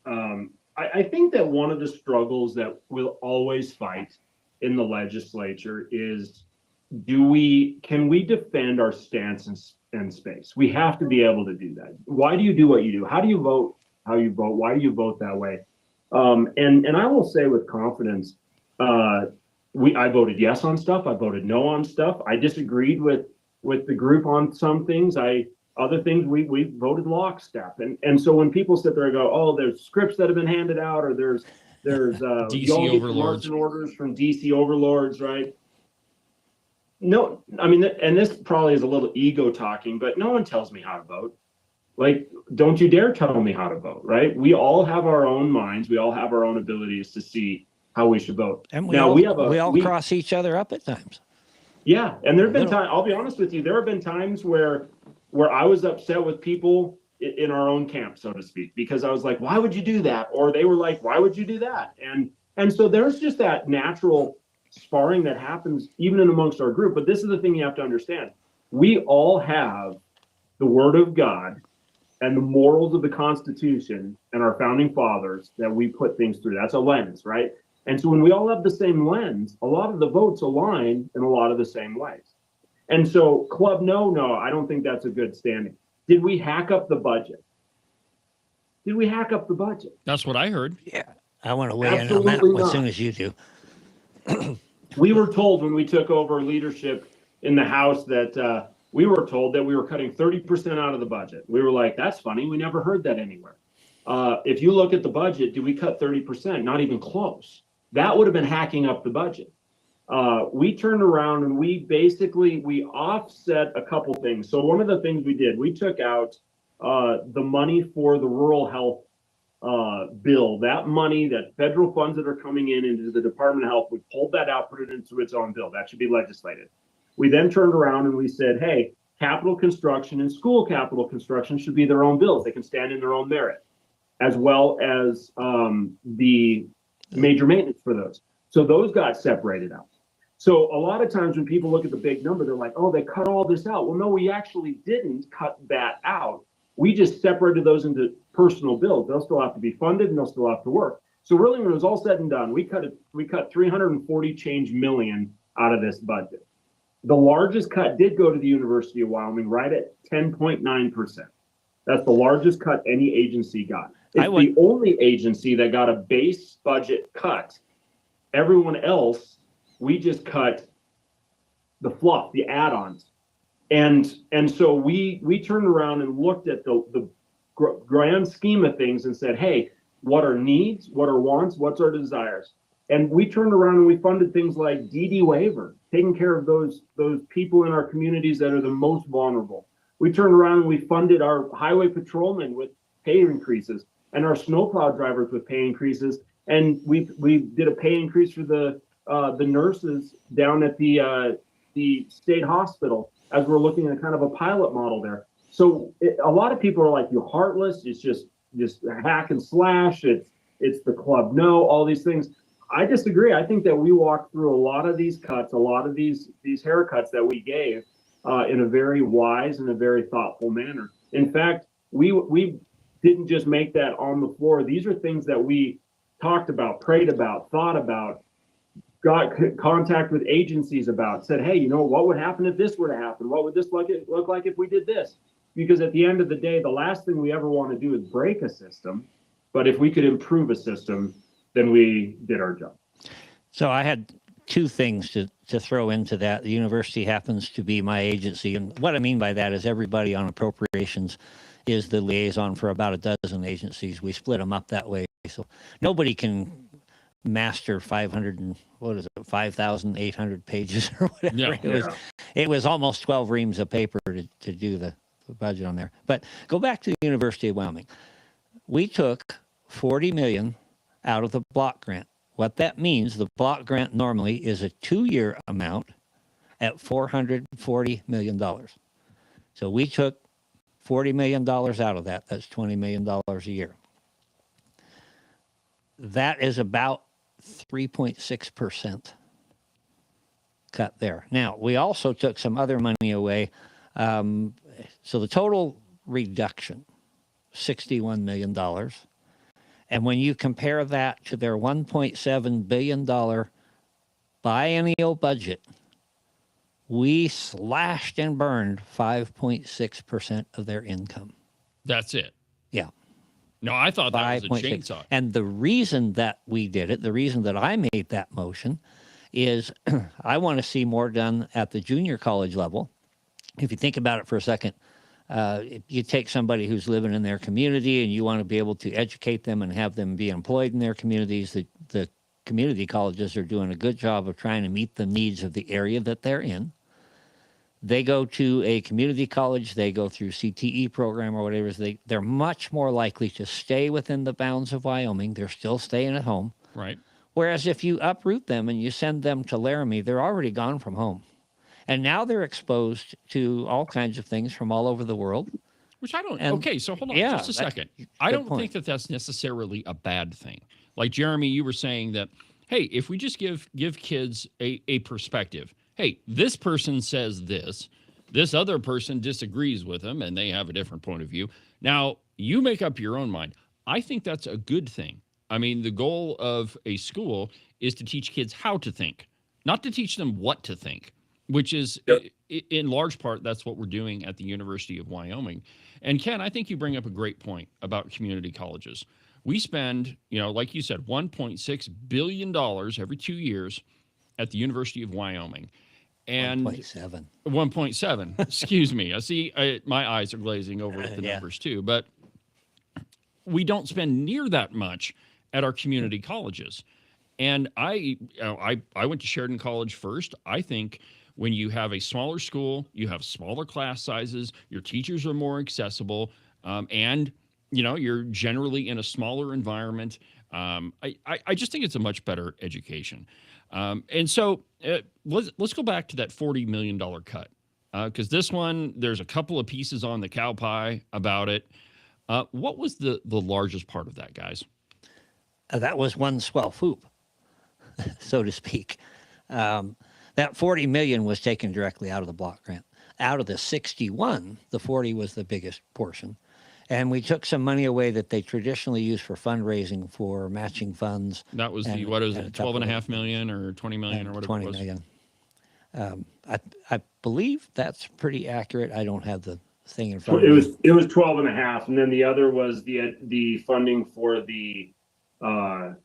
I think that one of the struggles that we'll always fight in the legislature is, can we defend our stance in space? We have to be able to do that. Why do you do what you do? How do you vote vote. Why do you vote that way? And I will say with confidence, I voted yes on stuff. I voted no on stuff. I disagreed with the group on some things. Other things we voted lockstep. And so when people sit there and go, oh, there's scripts that have been handed out, or there's DC y'all get overlords. marching orders from DC overlords, right? No, I mean, and this probably is a little ego talking, but no one tells me how to vote. Like, don't you dare tell me how to vote, right? We all have our own minds. We all have our own abilities to see how we should vote. And we all cross each other up at times. Yeah, and there have been times, I'll be honest with you, there have been times where I was upset with people in our own camp, so to speak, because I was like, why would you do that? Or they were like, why would you do that? And so there's just that natural sparring that happens even in amongst our group. But this is the thing you have to understand. We all have the Word of God and the morals of the Constitution and our founding fathers that we put things through. That's a lens, right? And so when we all have the same lens, a lot of the votes align in a lot of the same ways. And so Club No, I don't think that's a good standing. Did we hack up the budget? Did we hack up the budget? That's what I heard. Yeah. I want to weigh in on that as soon as you do. We were told when we took over leadership in the House that we were told that we were cutting 30% out of the budget. We were like, that's funny. We never heard that anywhere. If you look at the budget, did we cut 30%? Not even close. That would have been hacking up the budget. We turned around and we offset a couple things. So one of the things we did, we took out the money for the rural health bill. That money, that federal funds that are coming into the Department of Health, we pulled that out, put it into its own bill. That should be legislated. We then turned around and we said, hey, capital construction and school capital construction should be their own bills. They can stand in their own merit, as well as the major maintenance for those. So those got separated out. So a lot of times when people look at the big number, they're like, oh, they cut all this out. Well, no, we actually didn't cut that out. We just separated those into personal bills. They'll still have to be funded and they'll still have to work. So really, when it was all said and done, we cut 340 change million out of this budget. The largest cut did go to the University of Wyoming, right at 10.9%. That's the largest cut any agency got. It's the only agency that got a base budget cut. Everyone else, we just cut the fluff, the add-ons. And so we turned around and looked at the grand scheme of things and said, hey, what are needs? What are wants? What's our desires? And we turned around and we funded things like DD waiver, taking care of those people in our communities that are the most vulnerable. We turned around and we funded our highway patrolmen with pay increases and our snowplow drivers with pay increases. And we did a pay increase for the nurses down at the state hospital as we're looking at kind of a pilot model there. So a lot of people are like, you're heartless. It's just hack and slash. It's the Club No, all these things. I disagree. I think that we walked through a lot of these cuts, a lot of these haircuts that we gave in a very wise and a very thoughtful manner. In fact, we didn't just make that on the floor. These are things that we talked about, prayed about, thought about, got contact with agencies about, said, hey, what would happen if this were to happen? What would this look like if we did this? Because at the end of the day, the last thing we ever want to do is break a system. But if we could improve a system, then we did our job. So I had two things to throw into that. The university happens to be my agency. And what I mean by that is everybody on appropriations is the liaison for about a dozen agencies. We split them up that way. So nobody can master 5,800 pages or whatever. Yeah. It was almost 12 reams of paper to do the budget on there. But go back to the University of Wyoming. We took $40 million out of the block grant. What that means, the block grant normally is a 2-year amount at $440 million. So we took $40 million out of that. That's $20 million a year. That is about 3.6% cut there. Now, we also took some other money away. So the total reduction, $61 million. And when you compare that to their $1.7 billion biennial budget, we slashed and burned 5.6% of their income. That's it. Yeah. No, I thought that was a 5.6. chainsaw. And the reason that we did it, the reason that I made that motion is I want to see more done at the junior college level. If you think about it for a second, if you take somebody who's living in their community and you want to be able to educate them and have them be employed in their communities, the community colleges are doing a good job of trying to meet the needs of the area that they're in. They go to a community college, they go through CTE program or whatever, they're much more likely to stay within the bounds of Wyoming. They're still staying at home. Right. Whereas if you uproot them and you send them to Laramie, they're already gone from home. And now they're exposed to all kinds of things from all over the world. Which I don't. And- okay, so hold on yeah, just a second. good I don't point. think that that's necessarily a bad thing. Like Jeremy, you were saying that, hey, if we just give kids a perspective, hey, this person says this other person disagrees with them, and they have a different point of view. Now, you make up your own mind. I think that's a good thing. I mean, the goal of a school is to teach kids how to think, not to teach them what to think, which is, in large part, that's what we're doing at the University of Wyoming. And Ken, I think you bring up a great point about community colleges. We spend, like you said, $1.6 billion every 2 years at the University of Wyoming. And 1.7. 1.7, excuse me. I see my eyes are glazing over at the Yeah. numbers too, but we don't spend near that much at our community colleges. And I went to Sheridan College first. I think when you have a smaller school, you have smaller class sizes, your teachers are more accessible, and you're generally in a smaller environment. I just think it's a much better education. And so let's go back to that $40 million cut, because this one, there's a couple of pieces on the cow pie about it. What was the largest part of that, guys? That was one swell hoop, so to speak. That 40 million was taken directly out of the block grant. Out of the 61, the 40 was the biggest portion. And we took some money away that they traditionally use for fundraising for matching funds. That was and- what is and it, a couple 12.5 million or 20 million or whatever 20 it was? million. I believe that's pretty accurate. I don't have the thing in front of me. It was 12 and a half. And then the other was the funding for the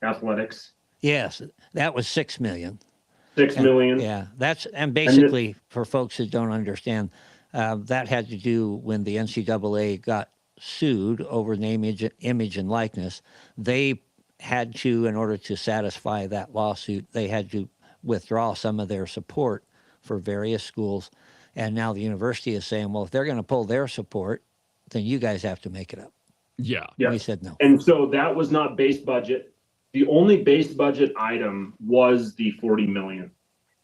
athletics, Yes, that was 6 million. 6 million. Yeah, and basically for folks that don't understand, that had to do when the NCAA got sued over name, image, and likeness. They had to, in order to satisfy that lawsuit, they had to withdraw some of their support for various schools. And now the university is saying, well, if they're going to pull their support, then you guys have to make it up. Yeah. Yeah. We said no. And so that was not base budget. The only base budget item was the 40 million.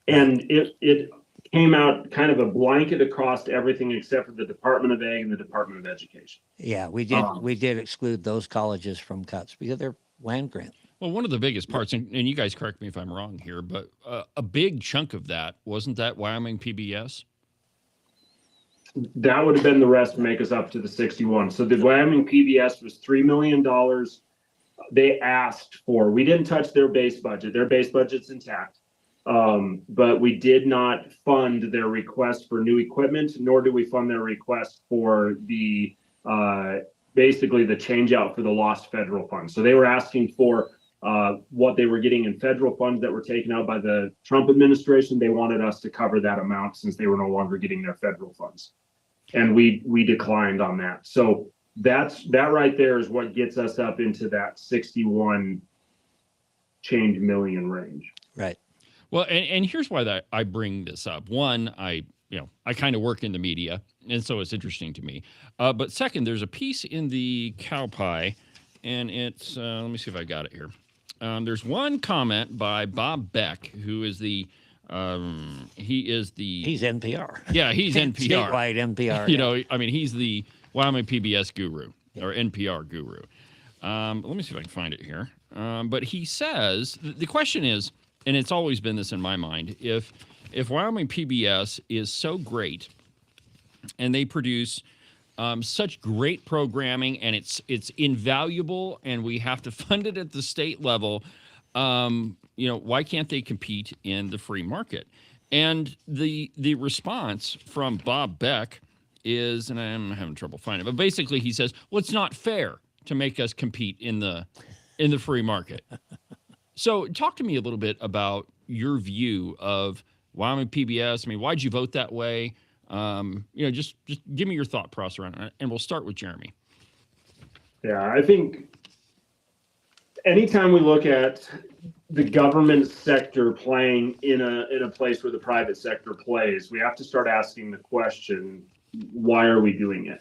And it came out kind of a blanket across everything except for the Department of Ag and the Department of Education. Yeah, we did exclude those colleges from cuts because they're land grant. Well, one of the biggest parts, and you guys correct me if I'm wrong here, but a big chunk of that, wasn't that Wyoming PBS? That would have been the rest to make us up to the 61. So the Wyoming PBS was $3 million. They asked for, we didn't touch their base budget. Their base budget's intact. But we did not fund their request for new equipment, nor did we fund their request for the basically the change out for the lost federal funds. So they were asking for what they were getting in federal funds that were taken out by the Trump administration. They wanted us to cover that amount since they were no longer getting their federal funds. And we declined on that. So that right there is what gets us up into that 61 change million range. Right. Well, and here's why I bring this up. One, I kind of work in the media, and so it's interesting to me. But second, there's a piece in the cow pie, and it's let me see if I got it here. There's one comment by Bob Beck, who is he's NPR. Yeah, he's NPR. Statewide NPR. He's the Wyoming PBS guru or NPR guru. Let me see if I can find it here. But he says the question is, and it's always been this in my mind, if Wyoming PBS is so great and they produce such great programming and it's invaluable and we have to fund it at the state level, why can't they compete in the free market? And the response from Bob Beck is, and I'm having trouble finding it, but basically he says, well, it's not fair. to make us compete in the free market. So talk to me a little bit about your view of Wyoming PBS. I mean, why'd you vote that way? Just give me your thought process around it, and we'll start with Jeremy. Yeah, I think anytime we look at the government sector playing in a place where the private sector plays, we have to start asking the question, why are we doing it?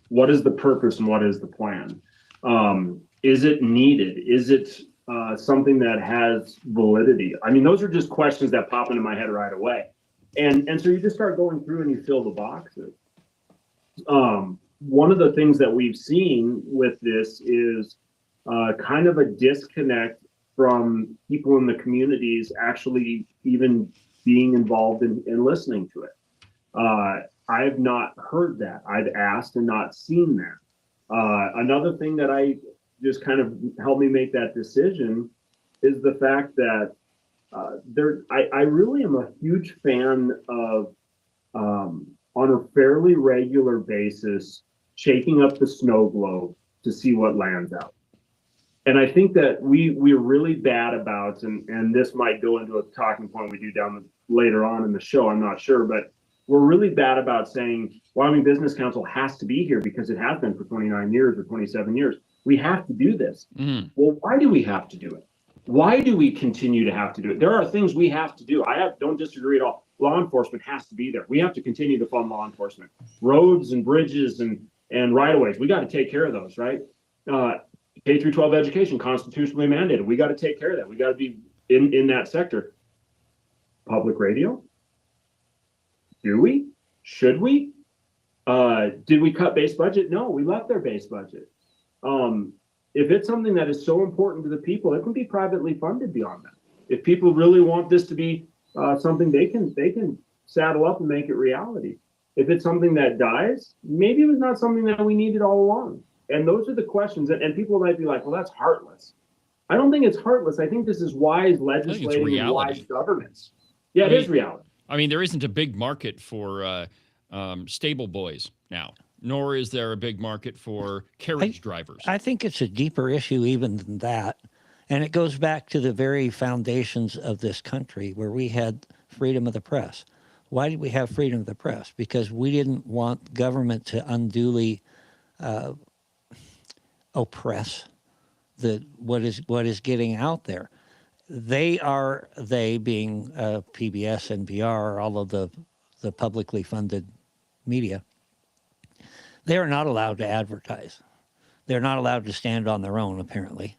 What is the purpose and what is the plan? Is it needed? Is it something that has validity? I mean, those are just questions that pop into my head right away. And so you just start going through and you fill the boxes. One of the things that we've seen with this is kind of a disconnect from people in the communities actually even being involved in listening to it. I have not heard that. I've asked and not seen that. Another thing that I just kind of helped me make that decision is the fact that I really am a huge fan of, on a fairly regular basis, shaking up the snow globe to see what lands out. And I think that we're really bad about, and this might go into a talking point we do later on in the show, I'm not sure, but we're really bad about saying Wyoming Business Council has to be here because it has been for 29 years or 27 years. We have to do this. Mm. Well, why do we have to do it? Why do we continue to have to do it? There are things we have to do. Don't disagree at all. Law enforcement has to be there. We have to continue to fund law enforcement. Roads and bridges and right-of-ways, we got to take care of those, right? K through 12 education, constitutionally mandated. We got to take care of that. We got to be in that sector. Public radio? Do we? Should we? Did we cut base budget? No, we left their base budget. If it's something that is so important to the people, it can be privately funded beyond that. If people really want this to be something they can saddle up and make it reality. If it's something that dies, maybe it was not something that we needed all along. And those are the questions. And people might be like, well, that's heartless. I don't think it's heartless. I think this is wise legislating and wise governance. Yeah, it is reality. I mean, there isn't a big market for stable boys now, nor is there a big market for carriage drivers. I think it's a deeper issue even than that. And it goes back to the very foundations of this country where we had freedom of the press. Why did we have freedom of the press? Because we didn't want government to unduly oppress what is getting out there. They being PBS, NPR, all of the publicly funded media, they are not allowed to advertise. They're not allowed to stand on their own, apparently.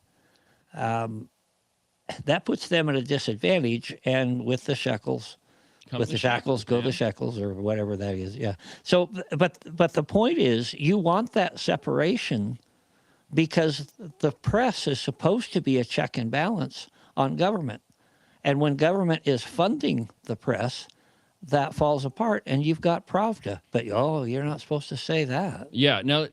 That puts them at a disadvantage, and with the shekels, go the shekels, or whatever that is. Yeah. So, but the point is, you want that separation because the press is supposed to be a check and balance on government. And when government is funding the press, that falls apart, and you've got Pravda. But, you're not supposed to say that. Yeah. Now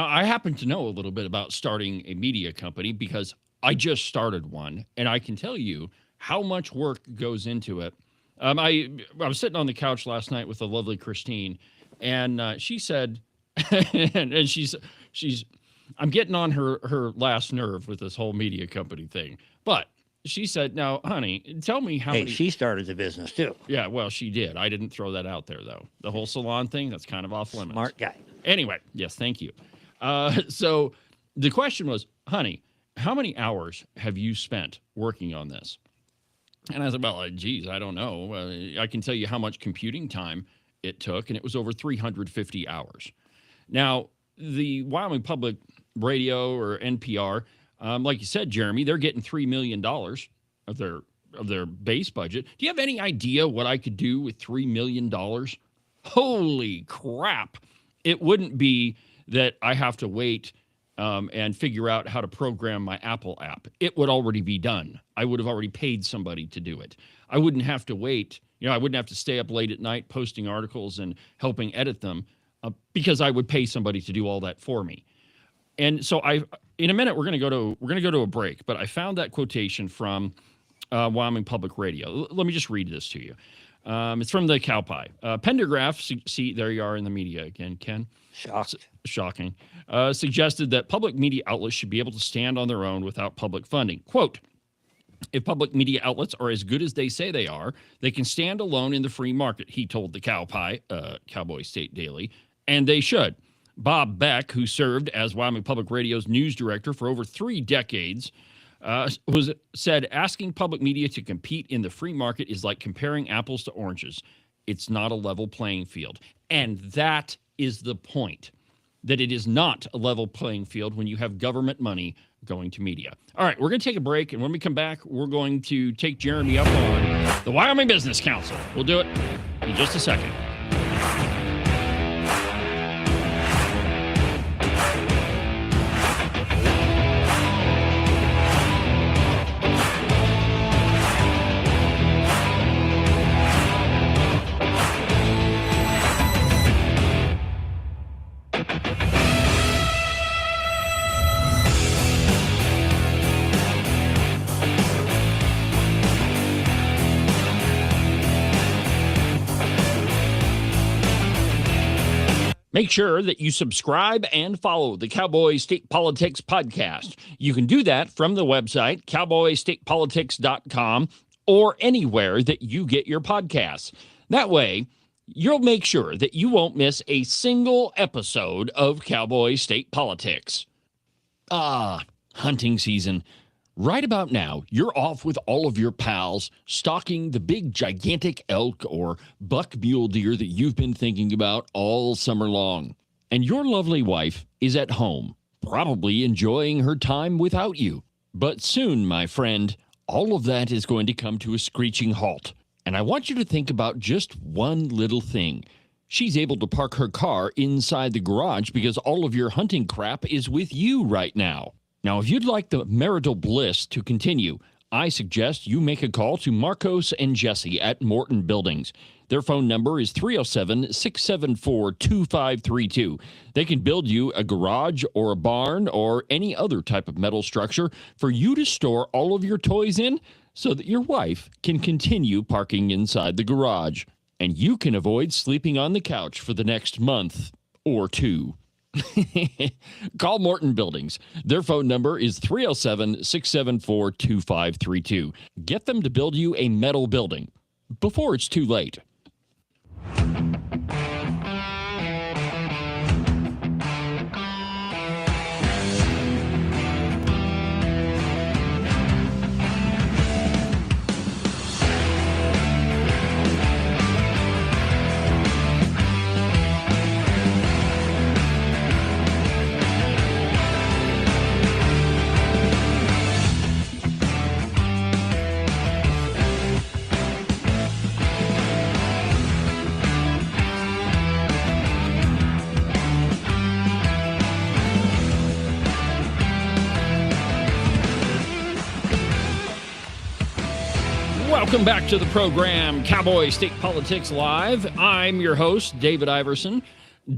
I happen to know a little bit about starting a media company because I just started one, and I can tell you how much work goes into it. I was sitting on the couch last night with the lovely Christine, and she said, and she's I'm getting on her last nerve with this whole media company thing. But she said, now, honey, tell me how many... she started the business too. Yeah, well, she did. I didn't throw that out there, though. The whole salon thing, that's kind of off limits. Smart guy. Anyway, yes, thank you. So the question was, honey, how many hours have you spent working on this? And I said, well, geez, I don't know. I can tell you how much computing time it took, and it was over 350 hours. Now, the Wyoming Public Radio, or NPR, like you said, Jeremy, they're getting $3 million of their base budget. Do you have any idea what I could do with $3 million? Holy crap. It wouldn't be that I have to wait and figure out how to program my Apple app. It would already be done. I would have already paid somebody to do it. I wouldn't have to wait. I wouldn't have to stay up late at night posting articles and helping edit them because I would pay somebody to do all that for me. And so in a minute, we're going to go to a break, but I found that quotation from Wyoming Public Radio. Let me just read this to you. It's from the Cowboy. Pendergraph, see, there you are in the media again, Ken. Shocking. Suggested that public media outlets should be able to stand on their own without public funding. Quote, if public media outlets are as good as they say they are, they can stand alone in the free market, he told the Cowboy State Daily, and they should. Bob Beck, who served as Wyoming Public Radio's news director for over 3 decades, said asking public media to compete in the free market is like comparing apples to oranges. It's not a level playing field. And that is the point, that it is not a level playing field when you have government money going to media. All right, we're going to take a break, and when we come back, we're going to take Jeremy up on the Wyoming Business Council. We'll do it in just a second. Make sure that you subscribe and follow the Cowboy State Politics podcast. You can do that from the website, cowboystatepolitics.com, or anywhere that you get your podcasts. That way, you'll make sure that you won't miss a single episode of Cowboy State Politics. Hunting season. Right about now, you're off with all of your pals, stalking the big gigantic elk or buck mule deer that you've been thinking about all summer long. And your lovely wife is at home, probably enjoying her time without you. But soon, my friend, all of that is going to come to a screeching halt. And I want you to think about just one little thing. She's able to park her car inside the garage because all of your hunting crap is with you right now. Now, if you'd like the marital bliss to continue, I suggest you make a call to Marcos and Jesse at Morton Buildings. Their phone number is 307-674-2532. They can build you a garage or a barn or any other type of metal structure for you to store all of your toys in so that your wife can continue parking inside the garage. And you can avoid sleeping on the couch for the next month or 2. Call Morton Buildings. Their phone number is 307-674-2532. Get them to build you a metal building before it's too late. Welcome back to the program, Cowboy State Politics Live. I'm your host, David Iverson,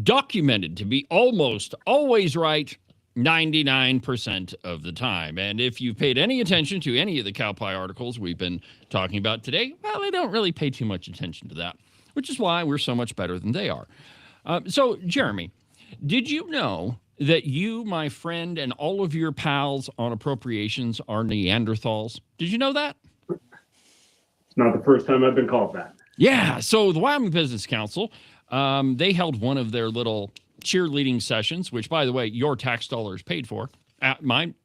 documented to be almost always right 99% of the time. And if you've paid any attention to any of the Cowboy articles we've been talking about today, well, I don't really pay too much attention to that, which is why we're so much better than they are. So, Jeremy, did you know that you, my friend, and all of your pals on Appropriations are Neanderthals? Did you know that? Not the first time I've been called that. Yeah. So the Wyoming Business Council, they held one of their little cheerleading sessions, which, by the way, your tax dollars paid for. Mine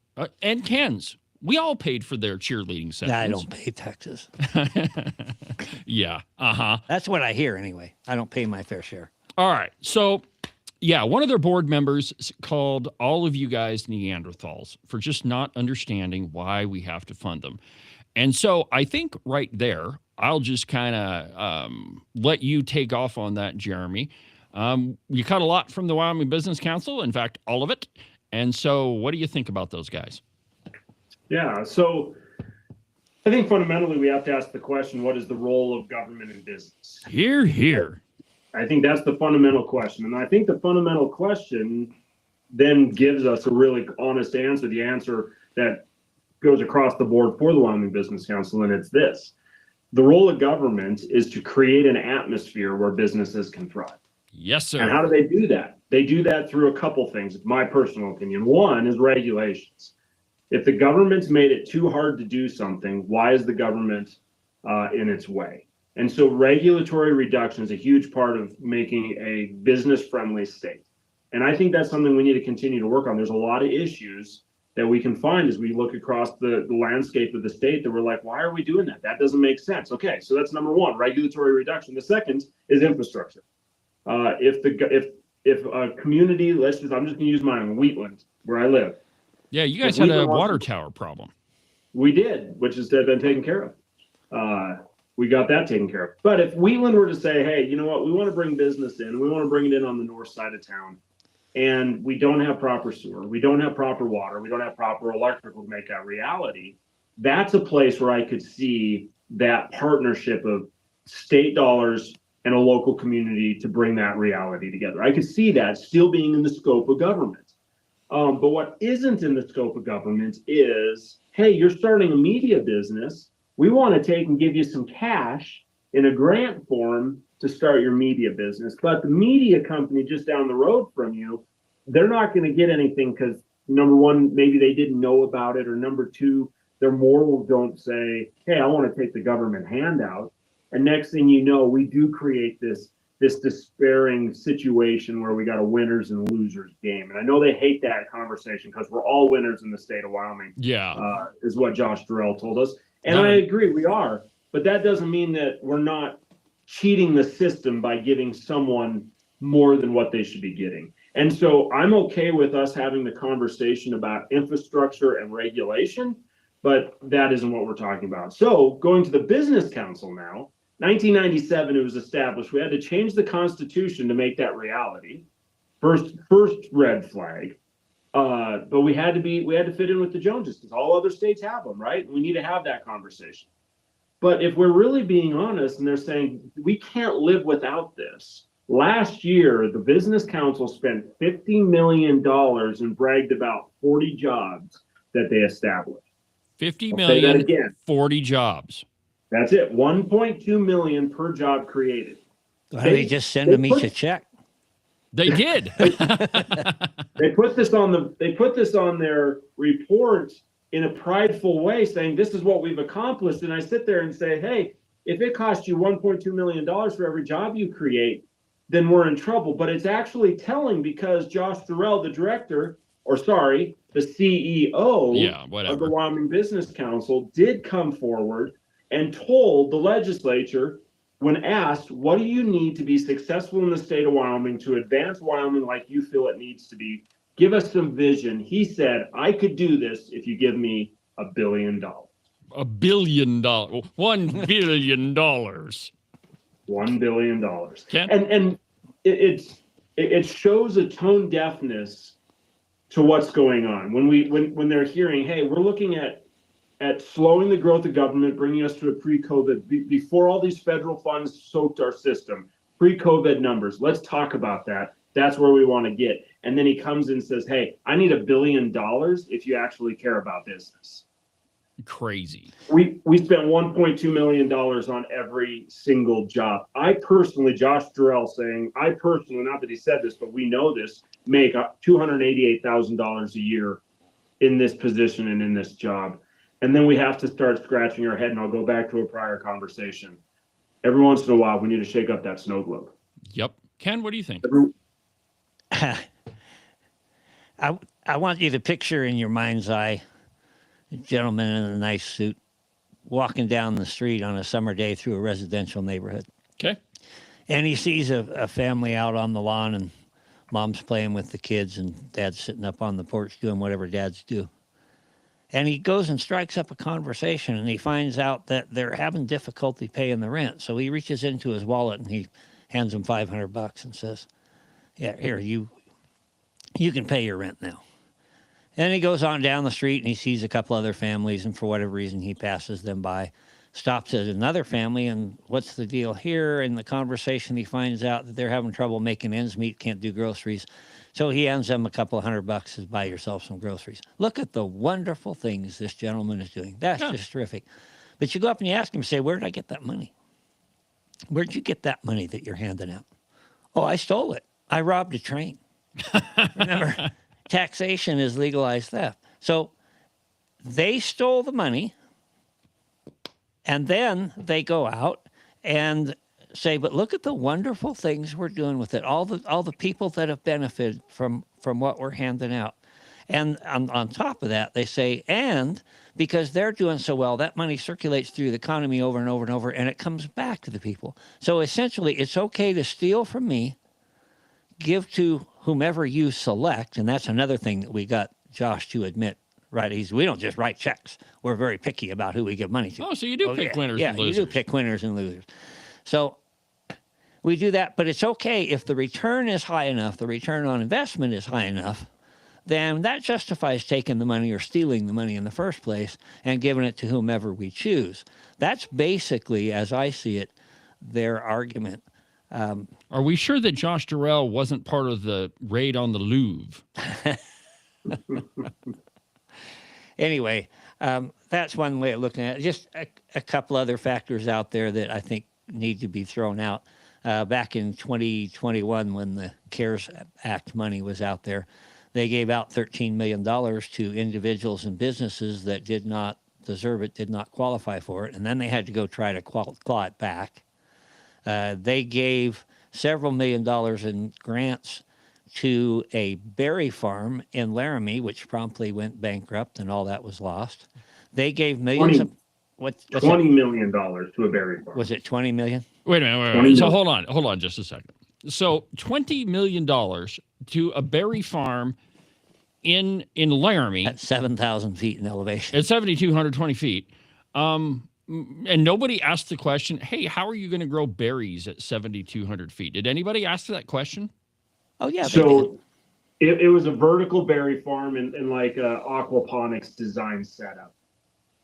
and Ken's. We all paid for their cheerleading sessions. I don't pay taxes. Yeah. Uh-huh. That's what I hear anyway. I don't pay my fair share. All right. So, yeah, one of their board members called all of you guys Neanderthals for just not understanding why we have to fund them. And so I think right there, I'll just kind of let you take off on that, Jeremy. You cut a lot from the Wyoming Business Council, in fact, all of it. And so what do you think about those guys? Yeah, so I think fundamentally we have to ask the question, what is the role of government in business? Hear, hear. I think that's the fundamental question. And I think the fundamental question then gives us a really honest answer, the answer that goes across the board for the Wyoming Business Council, and it's this. The role of government is to create an atmosphere where businesses can thrive. Yes, sir. And how do they do that? They do that through a couple things, my personal opinion. One is regulations. If the government's made it too hard to do something, why is the government in its way? And so regulatory reduction is a huge part of making a business-friendly state. And I think that's something we need to continue to work on. There's a lot of issues that we can find as we look across the landscape of the state that we're like, why are we doing that? That doesn't make sense. Okay, so that's number one, regulatory reduction. The second is infrastructure. If a community, I'm just gonna use mine, Wheatland, where I live. Yeah, you guys had a water tower problem. We did, which has been taken care of. We got that taken care of. But if Wheatland were to say, hey, you know what, we want to bring business in, we want to bring it in on the north side of town, and we don't have proper sewer, we don't have proper water, we don't have proper electrical to make that reality, that's a place where I could see that partnership of state dollars and a local community to bring that reality together. I could see that still being in the scope of government. But what isn't in the scope of government is, hey, you're starting a media business. We want to take and give you some cash in a grant form to start your media business. But the media company just down the road from you, they're not going to get anything because, number one, maybe they didn't know about it, or number two, their morals don't say, hey, I want to take the government handout. And next thing you know, we do create this despairing situation where we got a winners and losers game. And I know they hate that conversation because we're all winners in the state of Wyoming. Yeah. Is what Josh Durrell told us. And I agree, we are. But that doesn't mean that we're not cheating the system by giving someone more than what they should be getting. And so I'm okay with us having the conversation about infrastructure and regulation, but that isn't what we're talking about. So going to the Business Council now, 1997, it was established. We had to change the Constitution to make that reality. First red flag. But we had to fit in with the Joneses because all other states have them, right? We need to have that conversation. But if we're really being honest, and they're saying we can't live without this. Last year, the Business Council spent $50 million and bragged about 40 jobs that they established. 50 I'll say that million, again. 40 jobs. That's it. 1.2 million per job created. Why don't they just send them each a check? They did. They put this on their report in a prideful way, saying this is what we've accomplished. And I sit there and say, hey, if it costs you $1.2 million for every job you create, then we're in trouble. But it's actually telling because Josh Durrell, the CEO of the Wyoming Business Council, did come forward and told the legislature, when asked, what do you need to be successful in the state of Wyoming to advance Wyoming like you feel it needs to be? Give us some vision. He said, I could do this if you give me $1 billion. $1 billion. $1 billion. $1 billion. Ken? And it shows a tone deafness to what's going on. When they're hearing, hey, we're looking at slowing the growth of government, bringing us to a pre-COVID, before all these federal funds soaked our system, pre-COVID numbers. Let's talk about that. That's where we want to get. And then he comes and says, hey, I need $1 billion if you actually care about business. Crazy. We spent $1.2 million on every single job. I personally, Josh Durrell saying, not that he said this, but we know this, make $288,000 a year in this position and in this job. And then we have to start scratching our head, and I'll go back to a prior conversation. Every once in a while, we need to shake up that snow globe. Yep. Ken, what do you think? I want you to picture in your mind's eye a gentleman in a nice suit walking down the street on a summer day through a residential neighborhood. Okay. And he sees a family out on the lawn, and mom's playing with the kids, and dad's sitting up on the porch doing whatever dads do. And he goes and strikes up a conversation, and he finds out that they're having difficulty paying the rent. So he reaches into his wallet and he hands him $500 and says, yeah, here, you can pay your rent now. And he goes on down the street and he sees a couple other families, and for whatever reason, he passes them by, stops at another family, and what's the deal here? In the conversation, he finds out that they're having trouble making ends meet, can't do groceries. So he hands them a couple of $100 to buy yourself some groceries. Look at the wonderful things this gentleman is doing. That's just terrific. But you go up and you ask them, say, where did I get that money? Where'd you get that money that you're handing out? Oh, I stole it. I robbed a train. Remember, taxation is legalized theft. So they stole the money, and then they go out and say, but look at the wonderful things we're doing with it. All the people that have benefited from what we're handing out. And on top of that, they say, and because they're doing so well, that money circulates through the economy over and over and over, and it comes back to the people. So essentially, it's okay to steal from me, give to whomever you select, and that's another thing that we got Josh to admit, right? We don't just write checks. We're very picky about who we give money to. Oh, so you do pick winners and losers. Yeah, you do pick winners and losers. So we do that, but it's okay if the return is high enough, the return on investment is high enough, then that justifies taking the money or stealing the money in the first place and giving it to whomever we choose. That's basically, as I see it, their argument. Are we sure that Josh Durrell wasn't part of the raid on the Louvre? Anyway, that's one way of looking at it. Just a couple other factors out there that I think need to be thrown out. Back in 2021, when the CARES Act money was out there, they gave out $13 million to individuals and businesses that did not deserve it, did not qualify for it, and then they had to go try to claw it back. They gave several $1 million in grants to a berry farm in Laramie, which promptly went bankrupt, and all that was lost. They gave millions of... $20 million to a berry farm. Was it 20 million? Wait a minute. So hold on just a second. So $20 million to a berry farm in Laramie. At 7,000 feet in elevation. At 7,220 feet. And nobody asked the question, hey, how are you going to grow berries at 7,200 feet? Did anybody ask that question? Oh, yeah. So it was a vertical berry farm and like a aquaponics design setup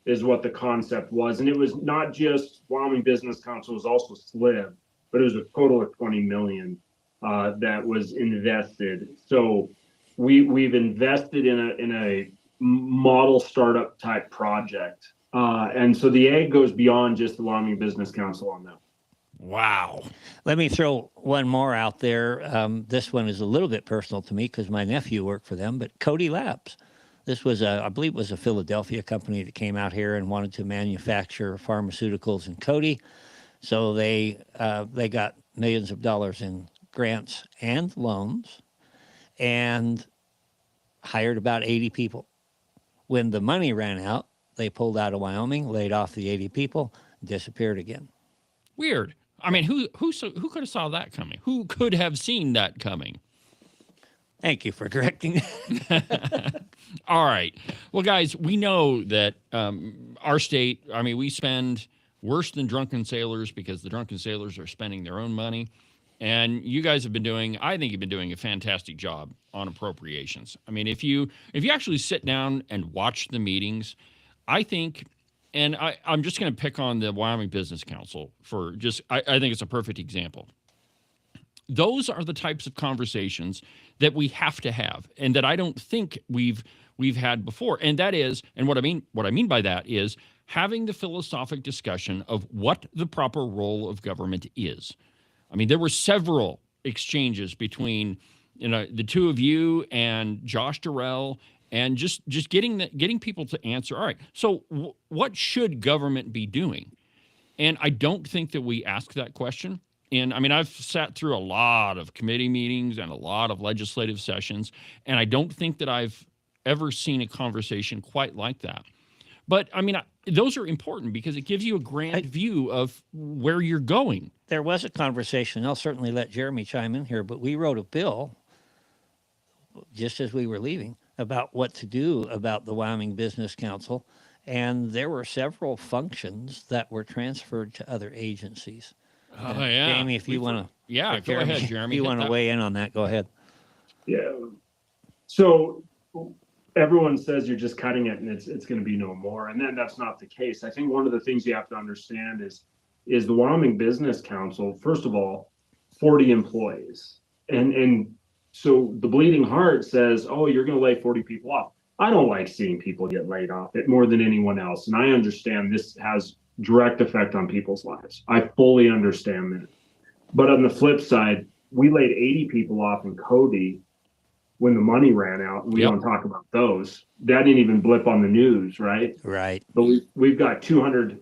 is what the concept was. And it was not just Wyoming Business Council, it was also SLIB, but it was a total of 20 million that was invested. So we've invested in a model startup type project. And so the egg goes beyond just the Wyoming Business Council on that. Wow. Let me throw one more out there. This one is a little bit personal to me because my nephew worked for them, but Cody Labs. This was, I believe it was a Philadelphia company that came out here and wanted to manufacture pharmaceuticals in Cody. So they got millions of dollars in grants and loans and hired about 80 people. When the money ran out, they pulled out of Wyoming, laid off the 80 people, disappeared again. Weird. I mean, who could have saw that coming? Who could have seen that coming? Thank you for correcting. All right. Well, guys, we know that our state, I mean, we spend worse than drunken sailors because the drunken sailors are spending their own money. And you guys have been doing, I think you've been doing a fantastic job on appropriations. I mean, if you actually sit down and watch the meetings, I think, and I'm just going to pick on the Wyoming Business Council for just, I think it's a perfect example. Those are the types of conversations that we have to have and that I don't think we've had before. And that is, and what I mean by that is having the philosophic discussion of what the proper role of government is. I mean, there were several exchanges between, the two of you and Josh Durrell, and just getting people to answer. All right, so what should government be doing? And I don't think that we ask that question. And I mean, I've sat through a lot of committee meetings and a lot of legislative sessions, and I don't think that I've ever seen a conversation quite like that. But I mean, those are important because it gives you a grand view of where you're going. There was a conversation. I'll certainly let Jeremy chime in here, but we wrote a bill just as we were leaving about what to do about the Wyoming Business Council. And there were several functions that were transferred to other agencies. Oh, yeah. Jamie, if you want to. Yeah, go ahead, Jeremy. If you want to weigh in on that, go ahead. Yeah. So everyone says you're just cutting it and it's going to be no more. And then that's not the case. I think one of the things you have to understand is the Wyoming Business Council, first of all, 40 employees. And so the bleeding heart says, oh, you're going to lay 40 people off. I don't like seeing people get laid off it more than anyone else. And I understand this has direct effect on people's lives. I fully understand that. But on the flip side, we laid 80 people off in Cody when the money ran out, and we don't talk about those. That didn't even blip on the news, right? Right. But we've got 200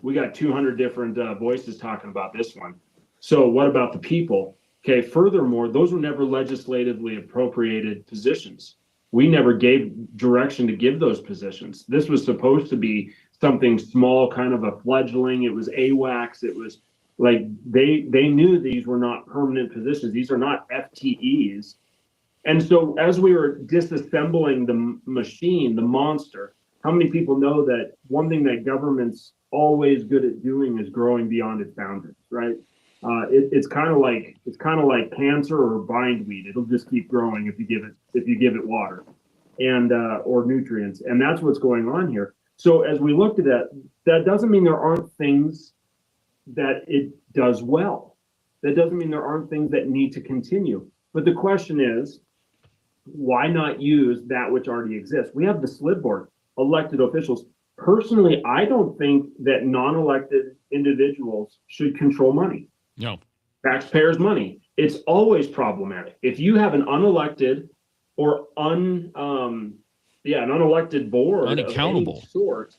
different voices talking about this one. So what about the people? Okay, furthermore, those were never legislatively appropriated positions. We never gave direction to give those positions. This was supposed to be something small, kind of a fledgling. It was AWACS. It was like they knew these were not permanent positions. These are not FTEs. And so as we were disassembling the machine, the monster, how many people know that one thing that government's always good at doing is growing beyond its boundaries, right? It's kind of like cancer or bindweed. It'll just keep growing if you give it water and or nutrients, and that's what's going on here. So as we looked at that doesn't mean there aren't things that it does well. That doesn't mean there aren't things that need to continue. But the question is, why not use that which already exists? We have the SLID board, elected officials. Personally, I don't think that non-elected individuals should control money. No. Taxpayers' money. It's always problematic. If you have an unelected or an unelected board Unaccountable of any sort,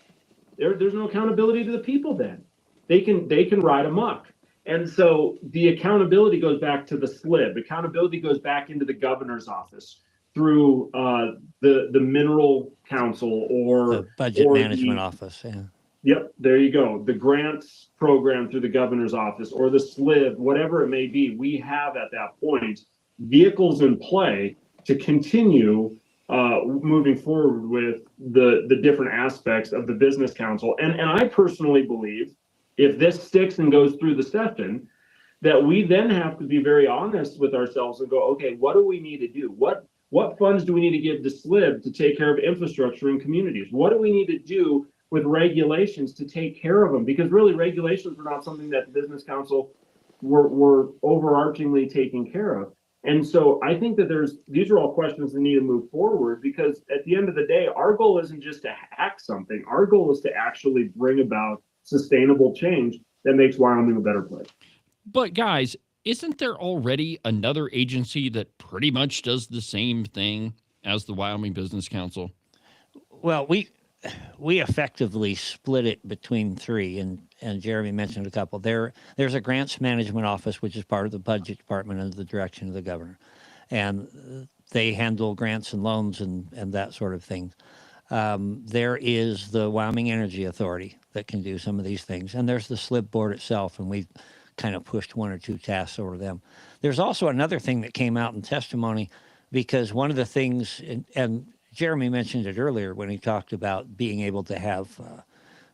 there's no accountability to the people then. They can ride amok. And so the accountability goes back to the SLIB. Accountability goes back into the governor's office through the mineral council or The budget management office. Yeah. Yep, there you go. The grants program through the governor's office or the SLIB, whatever it may be, we have at that point vehicles in play to continue moving forward with the different aspects of the business council. And I personally believe if this sticks and goes through the session, that we then have to be very honest with ourselves and go, okay, what do we need to do? What funds do we need to give to SLIB to take care of infrastructure in communities? What do we need to do with regulations to take care of them? Because really regulations were not something that the business council were overarchingly taking care of. And so I think that these are all questions that need to move forward, because at the end of the day, our goal isn't just to hack something. Our goal is to actually bring about sustainable change that makes Wyoming a better place. But guys, isn't there already another agency that pretty much does the same thing as the Wyoming Business Council? Well, we effectively split it between three, and Jeremy mentioned a couple. There's a grants management office, which is part of the budget department under the direction of the governor, and they handle grants and loans and that sort of thing. There is the Wyoming Energy Authority that can do some of these things, and there's the SLIB board itself, and we've kind of pushed one or two tasks over them. There's also another thing that came out in testimony, because one of the things, and Jeremy mentioned it earlier when he talked about being able to have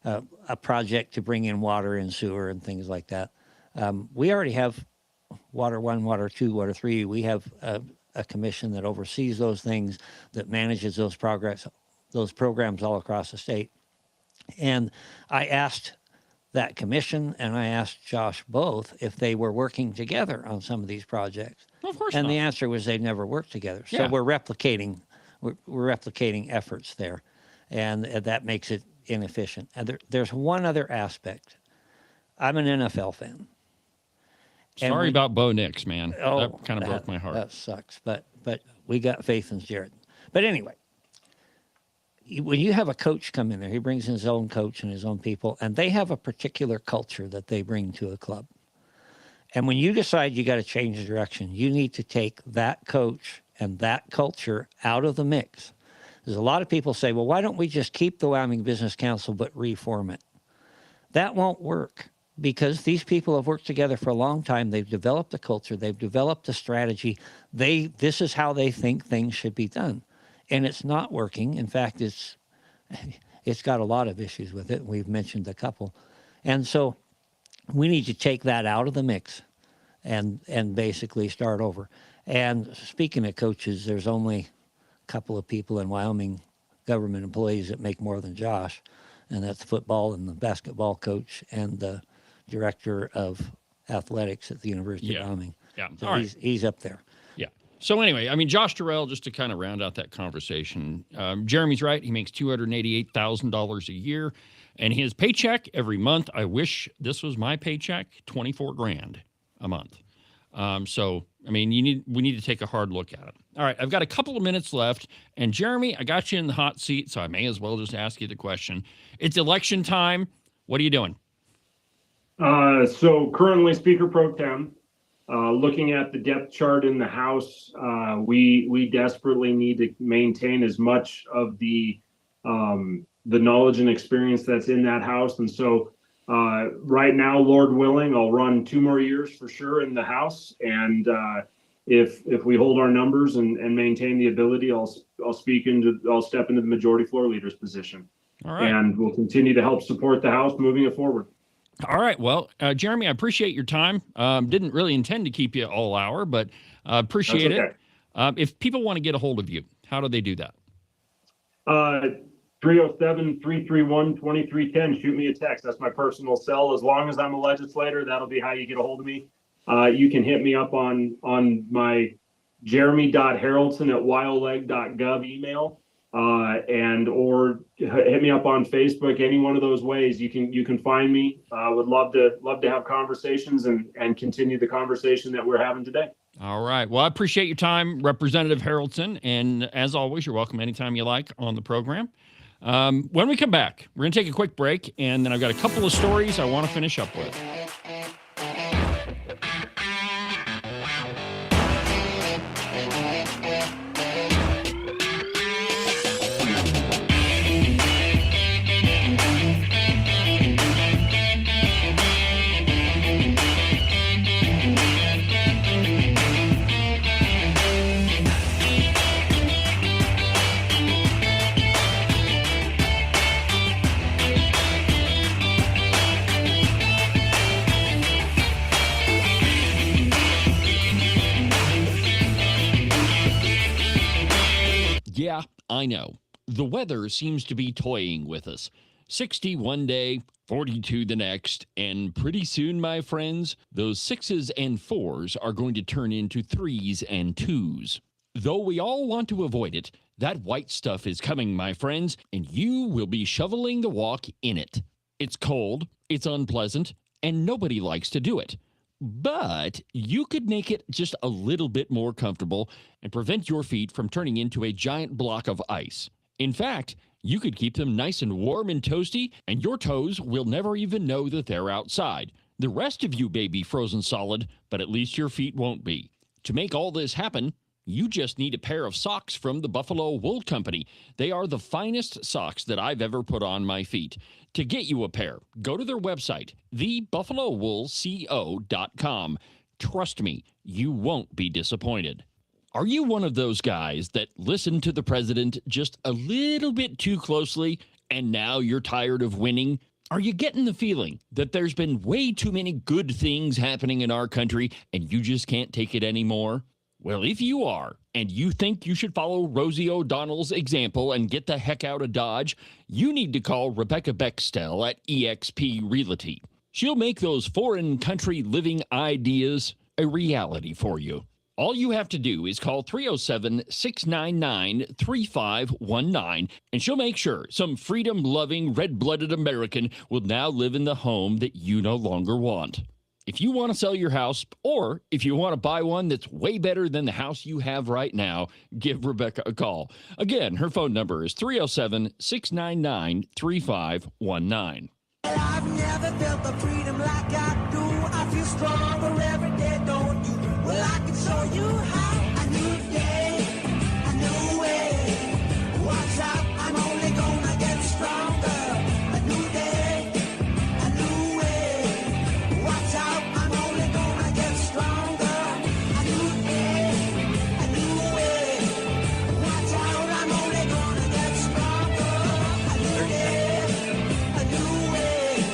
a project to bring in water and sewer and things like that. We already have Water 1, Water 2, Water 3. We have a commission that oversees those things, that manages those programs all across the state. And I asked that commission and I asked Josh both if they were working together on some of these projects. Of course and not. the answer was they never worked together. So Yeah. we're replicating efforts there, and that makes it inefficient. And there's one other aspect. I'm an NFL fan. Sorry about Bo Nix, man. Oh, that kind of broke my heart. That sucks, but we got faith in Jared. But anyway, when you have a coach come in there, he brings in his own coach and his own people, and they have a particular culture that they bring to a club. And when you decide you got to change the direction, you need to take that coach and that culture out of the mix. There's a lot of people say, well, why don't we just keep the Wyoming Business Council but reform it? That won't work, because these people have worked together for a long time. They've developed a culture. They've developed a strategy. This is how they think things should be done. And it's not working. In fact, it's got a lot of issues with it. We've mentioned a couple. And so we need to take that out of the mix and basically start over. And speaking of coaches, there's only a couple of people in Wyoming government employees that make more than Josh, and that's the football and the basketball coach and the director of athletics at the University of Wyoming. Yeah. So All right. he's up there. Yeah. So anyway, I mean, Josh Terrell, just to kind of round out that conversation, Jeremy's right. He makes $288,000 a year, and his paycheck every month, I wish this was my paycheck, $24,000 a month. So, I mean, we need to take a hard look at it. All right, I've got a couple of minutes left, and Jeremy, I got you in the hot seat, so I may as well just ask you the question. It's election time. What are you doing? So currently Speaker Pro Tem. Looking at the depth chart in the House, we desperately need to maintain as much of the knowledge and experience that's in that House. And so right now, Lord willing, I'll run 2 more years for sure in the House. And if we hold our numbers and maintain the ability, I'll step into the majority floor leader's position. All right. And we'll continue to help support the House moving it forward. All right. Well, Jeremy, I appreciate your time. Didn't really intend to keep you all hour, but appreciate it. If people want to get a hold of you, how do they do that? 307-331-2310. Shoot me a text. That's my personal cell. As long as I'm a legislator, that'll be how you get a hold of me. You can hit me up on my jeremy.haraldson@wyoleg.gov email. Or hit me up on Facebook, any one of those ways you can find me. Would love to have conversations and continue the conversation that we're having today. All right. Well, I appreciate your time, Representative Haraldson. And as always, you're welcome anytime you like on the program. When we come back, we're going to take a quick break, and then I've got a couple of stories I want to finish up with. Yeah, I know. The weather seems to be toying with us. 60 one day, 42 the next, and pretty soon, my friends, those 6s and 4s are going to turn into 3s and 2s. Though we all want to avoid it, that white stuff is coming, my friends, and you will be shoveling the walk in it. It's cold, it's unpleasant, and nobody likes to do it. But you could make it just a little bit more comfortable and prevent your feet from turning into a giant block of ice. In fact, you could keep them nice and warm and toasty, and your toes will never even know that they're outside. The rest of you may be frozen solid, but at least your feet won't be. To make all this happen, you just need a pair of socks from the Buffalo Wool Company. They are the finest socks that I've ever put on my feet. To get you a pair, go to their website, thebuffalowoolco.com. Trust me, you won't be disappointed. Are you one of those guys that listen to the president just a little bit too closely, and now you're tired of winning? Are you getting the feeling that there's been way too many good things happening in our country, and you just can't take it anymore? Well, if you are, and you think you should follow Rosie O'Donnell's example and get the heck out of Dodge, you need to call Rebecca Bextel at eXp Realty. She'll make those foreign country living ideas a reality for you. All you have to do is call 307-699-3519, and she'll make sure some freedom-loving, red-blooded American will now live in the home that you no longer want. If you want to sell your house, or if you want to buy one that's way better than the house you have right now, give Rebecca a call. Again, her phone number is 307-699-3519. I've never felt the freedom like I do. I feel stronger every day, don't you? Well, I can show you how. A new day, a new way. Watch out, I'm only gonna get stronger. A new day, a new way. Watch out, I'm only gonna get stronger. A new day, a new way. Watch out, I'm only gonna get stronger. A new day, a new way.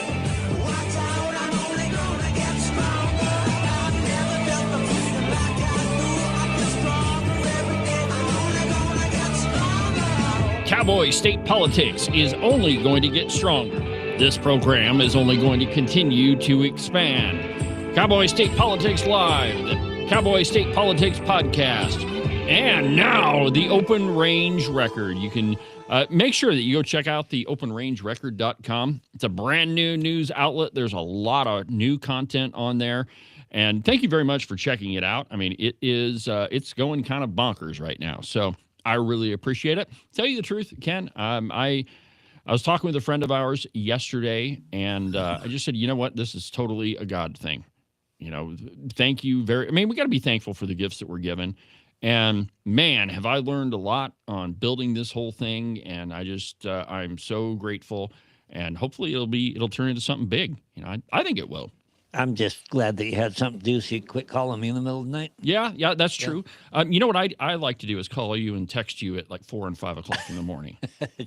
Watch out, I'm only gonna get stronger. I've never felt the freedom like I do. I feel stronger every day. I'm only gonna get stronger. Cowboy State Politics is only going to get stronger. This program is only going to continue to expand. Cowboy State Politics Live, the Cowboy State Politics Podcast, And now the Open Range Record. You can make sure that you go check out the openrangerecord.com. It's a brand new news outlet. There's a lot of new content on there. And thank you very much for checking it out. I mean, it is it's going kind of bonkers right now. So I really appreciate it. Tell you the truth, Ken, I was talking with a friend of ours yesterday, and I just said, you know what? This is totally a God thing. You know, thank you we got to be thankful for the gifts that we're given. And man, have I learned a lot on building this whole thing. And I just, I'm so grateful, and hopefully it'll turn into something big. You know, I think it will. I'm just glad that you had something to do so you quit calling me in the middle of the night. Yeah, that's true. You know what I like to do is call you and text you at like 4 and 5 o'clock in the morning.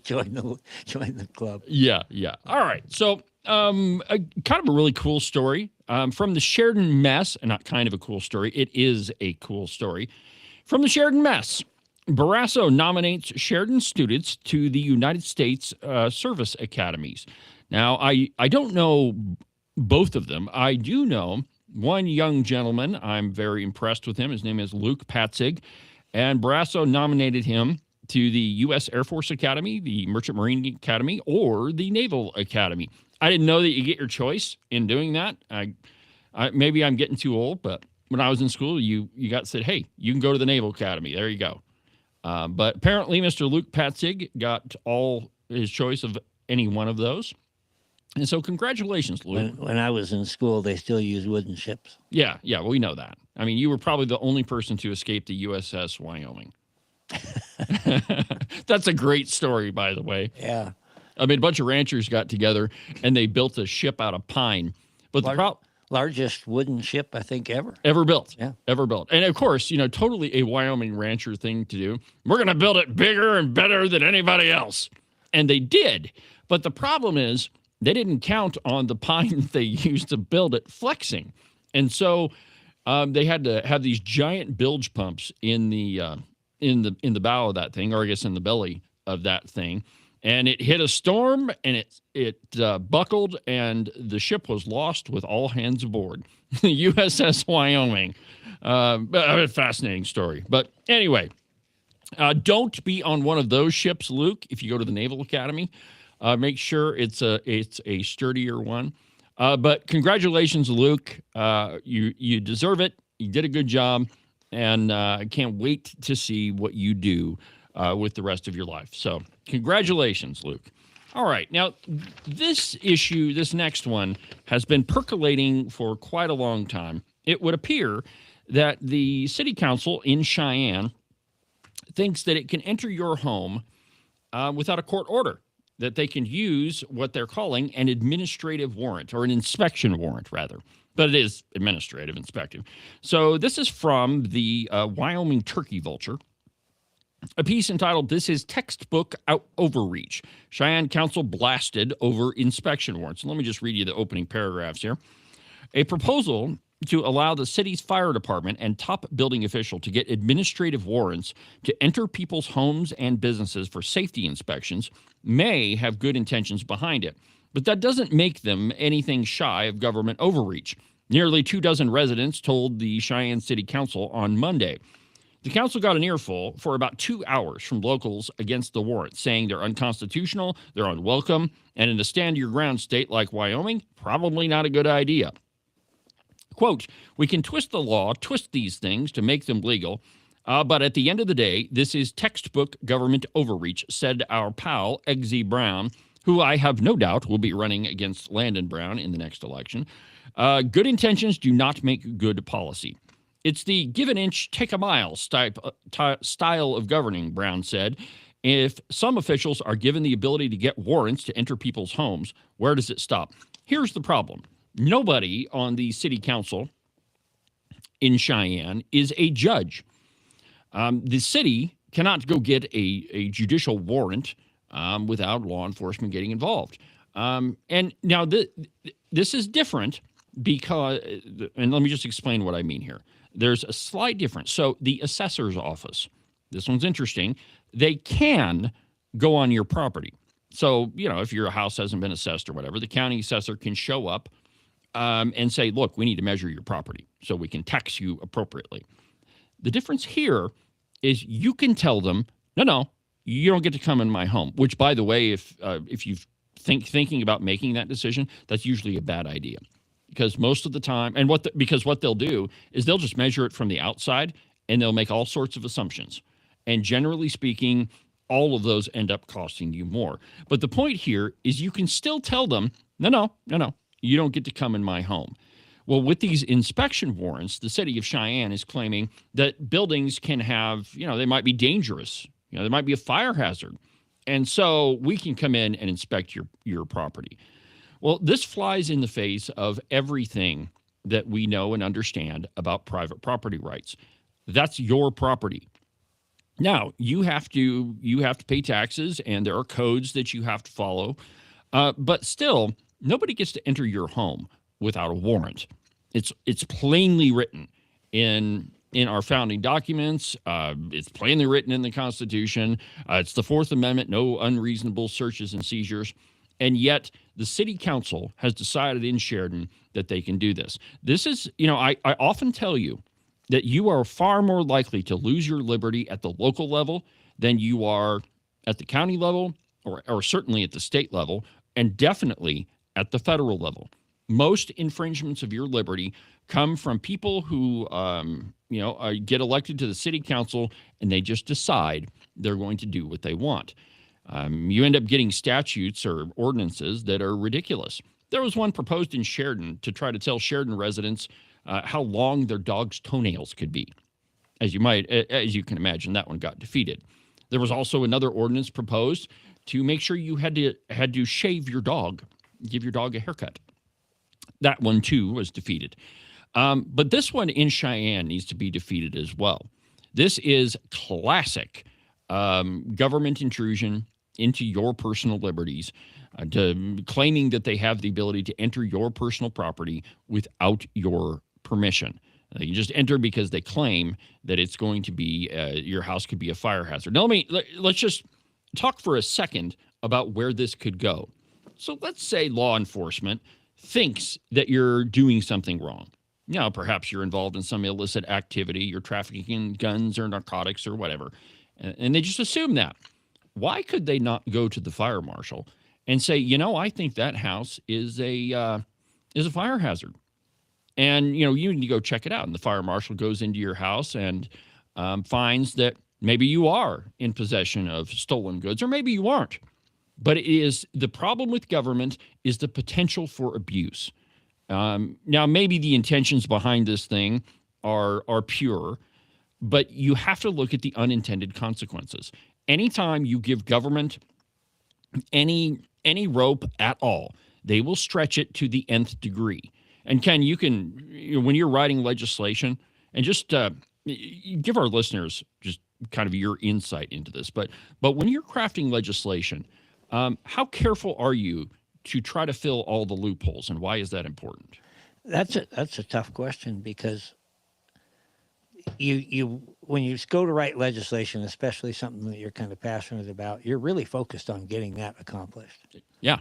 Join the club. Yeah. All right. So, kind of a really cool story from the Sheridan Mess, and not kind of a cool story. It is a cool story from the Sheridan Mess. Barrasso nominates Sheridan students to the United States Service Academies. Now, I don't know both of them. I do know one young gentleman. I'm very impressed with him. His name is Luke Patzig, and Barrasso nominated him to the U.S. Air Force Academy, the Merchant Marine Academy, or the Naval Academy. I didn't know that you get your choice in doing that. Maybe I'm getting too old, but when I was in school, you got said, hey, you can go to the Naval Academy. There you go. But apparently Mr. Luke Patzig got all his choice of any one of those. And so congratulations, Luke. When I was in school, they still used wooden ships. Yeah, well, we know that. I mean, you were probably the only person to escape the USS Wyoming. That's a great story, by the way. Yeah. I mean, a bunch of ranchers got together, and they built a ship out of pine. But largest wooden ship, I think, ever. Ever built. Yeah. Ever built. And, of course, you know, totally a Wyoming rancher thing to do. We're going to build it bigger and better than anybody else. And they did. But the problem is, they didn't count on the pine they used to build it flexing. And so they had to have these giant bilge pumps in the bow of that thing, or I guess in the belly of that thing. And it hit a storm, and it buckled, and the ship was lost with all hands aboard. The USS Wyoming. A fascinating story. But anyway, don't be on one of those ships, Luke, if you go to the Naval Academy. Make sure it's a sturdier one. But congratulations, Luke. You deserve it. You did a good job, and I can't wait to see what you do with the rest of your life. So congratulations, Luke. All right. Now, this next one, has been percolating for quite a long time. It would appear that the city council in Cheyenne thinks that it can enter your home without a court order, that they can use what they're calling an administrative warrant, or an inspection warrant, rather. But it is administrative, inspective. So this is from the Wyoming Turkey Vulture, a piece entitled, "This is Textbook Overreach. Cheyenne Council Blasted Over Inspection Warrants." And let me just read you the opening paragraphs here. A proposal to allow the city's fire department and top building official to get administrative warrants to enter people's homes and businesses for safety inspections may have good intentions behind it, but that doesn't make them anything shy of government overreach. Nearly 24 residents told the Cheyenne City Council on Monday. The council got an earful for about 2 hours from locals against the warrant, saying they're unconstitutional, they're unwelcome, and in a stand-your-ground state like Wyoming, probably not a good idea. Quote, "We can twist the law, twist these things to make them legal, but at the end of the day, this is textbook government overreach," said our pal, Eggsy Brown, who I have no doubt will be running against Landon Brown in the next election. Good intentions do not make good policy. It's the give an inch, take a mile style of governing, Brown said. If some officials are given the ability to get warrants to enter people's homes, where does it stop? Here's the problem. Nobody on the city council in Cheyenne is a judge. The city cannot go get a judicial warrant without law enforcement getting involved. And now this is different because, and let me just explain what I mean here. There's a slight difference. So the assessor's office, this one's interesting, they can go on your property. So, you know, if your house hasn't been assessed or whatever, the county assessor can show up and say, look, we need to measure your property so we can tax you appropriately. The difference here is you can tell them, no, you don't get to come in my home. Which, by the way, if you've thinking about making that decision, that's usually a bad idea, because most of the time, and because what they'll do is they'll just measure it from the outside and they'll make all sorts of assumptions, and generally speaking, all of those end up costing you more. But the point here is you can still tell them, no, you don't get to come in my home. Well, with these inspection warrants, the city of Cheyenne is claiming that buildings can have, they might be dangerous. There might be a fire hazard. And so we can come in and inspect your property. Well, this flies in the face of everything that we know and understand about private property rights. That's your property. Now, you have to pay taxes, and there are codes that you have to follow. But still, nobody gets to enter your home without a warrant. It's plainly written in our founding documents. It's plainly written in the Constitution. It's the Fourth Amendment, no unreasonable searches and seizures. And yet the city council has decided in Sheridan that they can do this. This is, I often tell you that you are far more likely to lose your liberty at the local level than you are at the county level, or certainly at the state level, and definitely at the federal level. Most infringements of your liberty come from people who, get elected to the city council and they just decide they're going to do what they want. You end up getting statutes or ordinances that are ridiculous. There was one proposed in Sheridan to try to tell Sheridan residents how long their dog's toenails could be. As you can imagine, that one got defeated. There was also another ordinance proposed to make sure you had to shave your dog, give your dog a haircut. That one, too, was defeated. But this one in Cheyenne needs to be defeated as well. This is classic government intrusion into your personal liberties, claiming that they have the ability to enter your personal property without your permission. They can just enter because they claim that it's going to be, your house could be a fire hazard. Now, let's just talk for a second about where this could go. So let's say law enforcement thinks that you're doing something wrong. Now, perhaps you're involved in some illicit activity, you're trafficking in guns or narcotics or whatever, and they just assume that. Why could they not go to the fire marshal and say, I think that house is a fire hazard, and you need to go check it out? And the fire marshal goes into your house and finds that maybe you are in possession of stolen goods, or maybe you aren't. But the problem with government is the potential for abuse. Now, maybe the intentions behind this thing are pure, but you have to look at the unintended consequences. Anytime you give government any rope at all, they will stretch it to the nth degree. And Ken, you can, when you're writing legislation, and just give our listeners just kind of your insight into this, but when you're crafting legislation, how careful are you to try to fill all the loopholes, and why is that important? That's a tough question, because you when you go to write legislation, especially something that you're kind of passionate about, you're really focused on getting that accomplished. Yeah.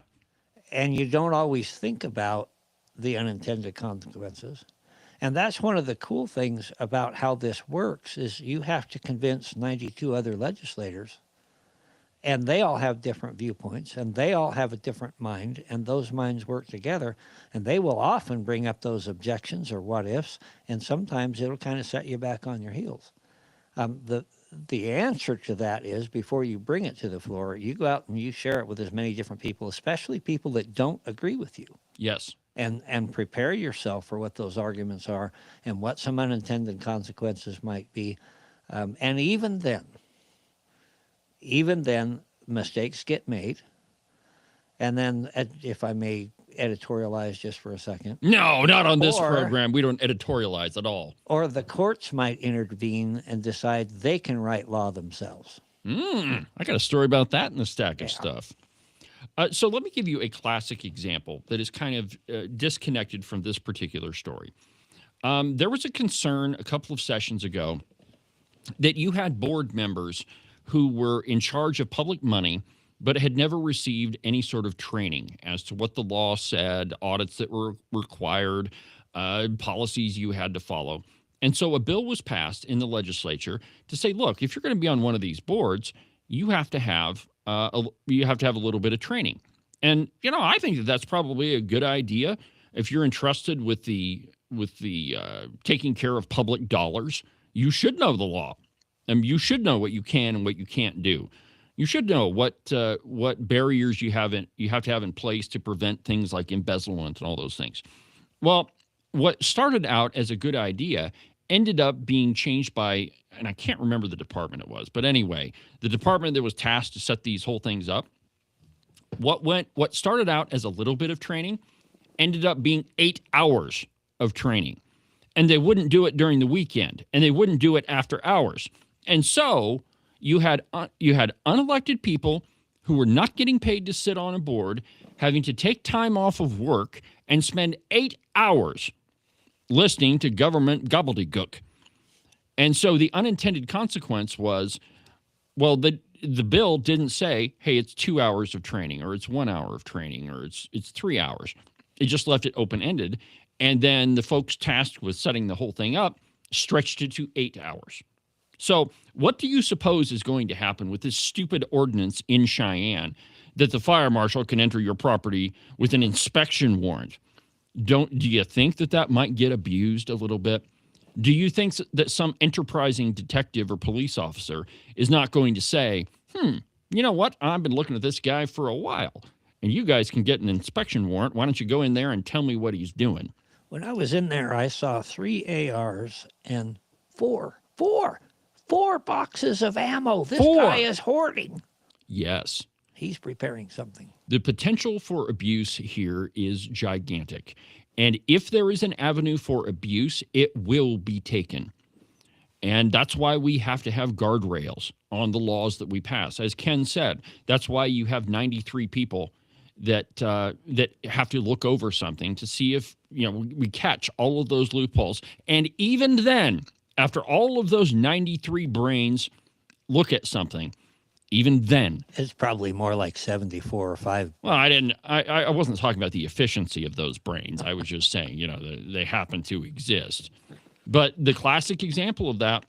And you don't always think about the unintended consequences. And that's one of the cool things about how this works, is you have to convince 92 other legislators, and they all have different viewpoints, and they all have a different mind, and those minds work together, and they will often bring up those objections or what ifs, and sometimes it'll kind of set you back on your heels. The answer to that is, before you bring it to the floor, you go out and you share it with as many different people, especially people that don't agree with you. Yes. And prepare yourself for what those arguments are and what some unintended consequences might be. And even then, mistakes get made. And then, if I may editorialize just for a second. No, not on this program. We don't editorialize at all. Or the courts might intervene and decide they can write law themselves. I got a story about that in the stack of stuff. So let me give you a classic example that is kind of disconnected from this particular story. There was a concern a couple of sessions ago that you had board members who were in charge of public money but had never received any sort of training as to what the law said, audits that were required, policies you had to follow. And so a bill was passed in the legislature to say, look, if you're going to be on one of these boards, you have to have a little bit of training. And I think that that's probably a good idea if you're entrusted with the taking care of public dollars. You should know the law, and you should know what you can and what you can't do. You should know what barriers you have to have in place to prevent things like embezzlement and all those things. Well, what started out as a good idea ended up being changed by, and I can't remember the department it was, but anyway, the department that was tasked to set these whole things up, what started out as a little bit of training ended up being 8 hours of training. And they wouldn't do it during the weekend, and they wouldn't do it after hours. And so you had unelected people who were not getting paid to sit on a board, having to take time off of work and spend 8 hours listening to government gobbledygook. And so the unintended consequence was, well, the bill didn't say, hey, it's 2 hours of training, or it's 1 hour of training, or it's 3 hours. It just left it open-ended. And then the folks tasked with setting the whole thing up stretched it to 8 hours. So what do you suppose is going to happen with this stupid ordinance in Cheyenne that the fire marshal can enter your property with an inspection warrant? Do you think that might get abused a little bit? Do you think that some enterprising detective or police officer is not going to say, you know what? I've been looking at this guy for a while, and you guys can get an inspection warrant. Why don't you go in there and tell me what he's doing? When I was in there, I saw 3 ARs and four boxes of ammo. This guy is hoarding. Yes. He's preparing something. The potential for abuse here is gigantic. And if there is an avenue for abuse, it will be taken. And that's why we have to have guardrails on the laws that we pass. As Ken said, that's why you have 93 people that have to look over something to see if we catch all of those loopholes. And even then, after all of those 93 brains look at something, even then, it's probably more like 74 or 5. Well, I wasn't talking about the efficiency of those brains. I was just saying, they happen to exist. But the classic example of that,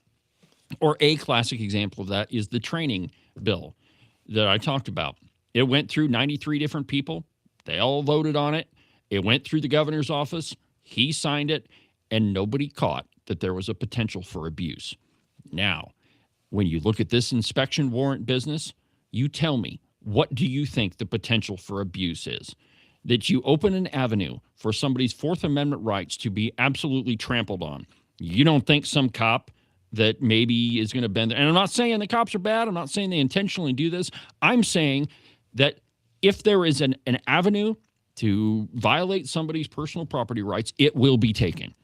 or a classic example of that, is the training bill that I talked about. It went through 93 different people. They all voted on it. It went through the governor's office. He signed it, and nobody caught that there was a potential for abuse. Now, when you look at this inspection warrant business, you tell me, what do you think the potential for abuse is? That you open an avenue for somebody's Fourth Amendment rights to be absolutely trampled on. You don't think some cop that maybe is going to bend, and I'm not saying the cops are bad. I'm not saying they intentionally do this. I'm saying that if there is an avenue to violate somebody's personal property rights, it will be taken.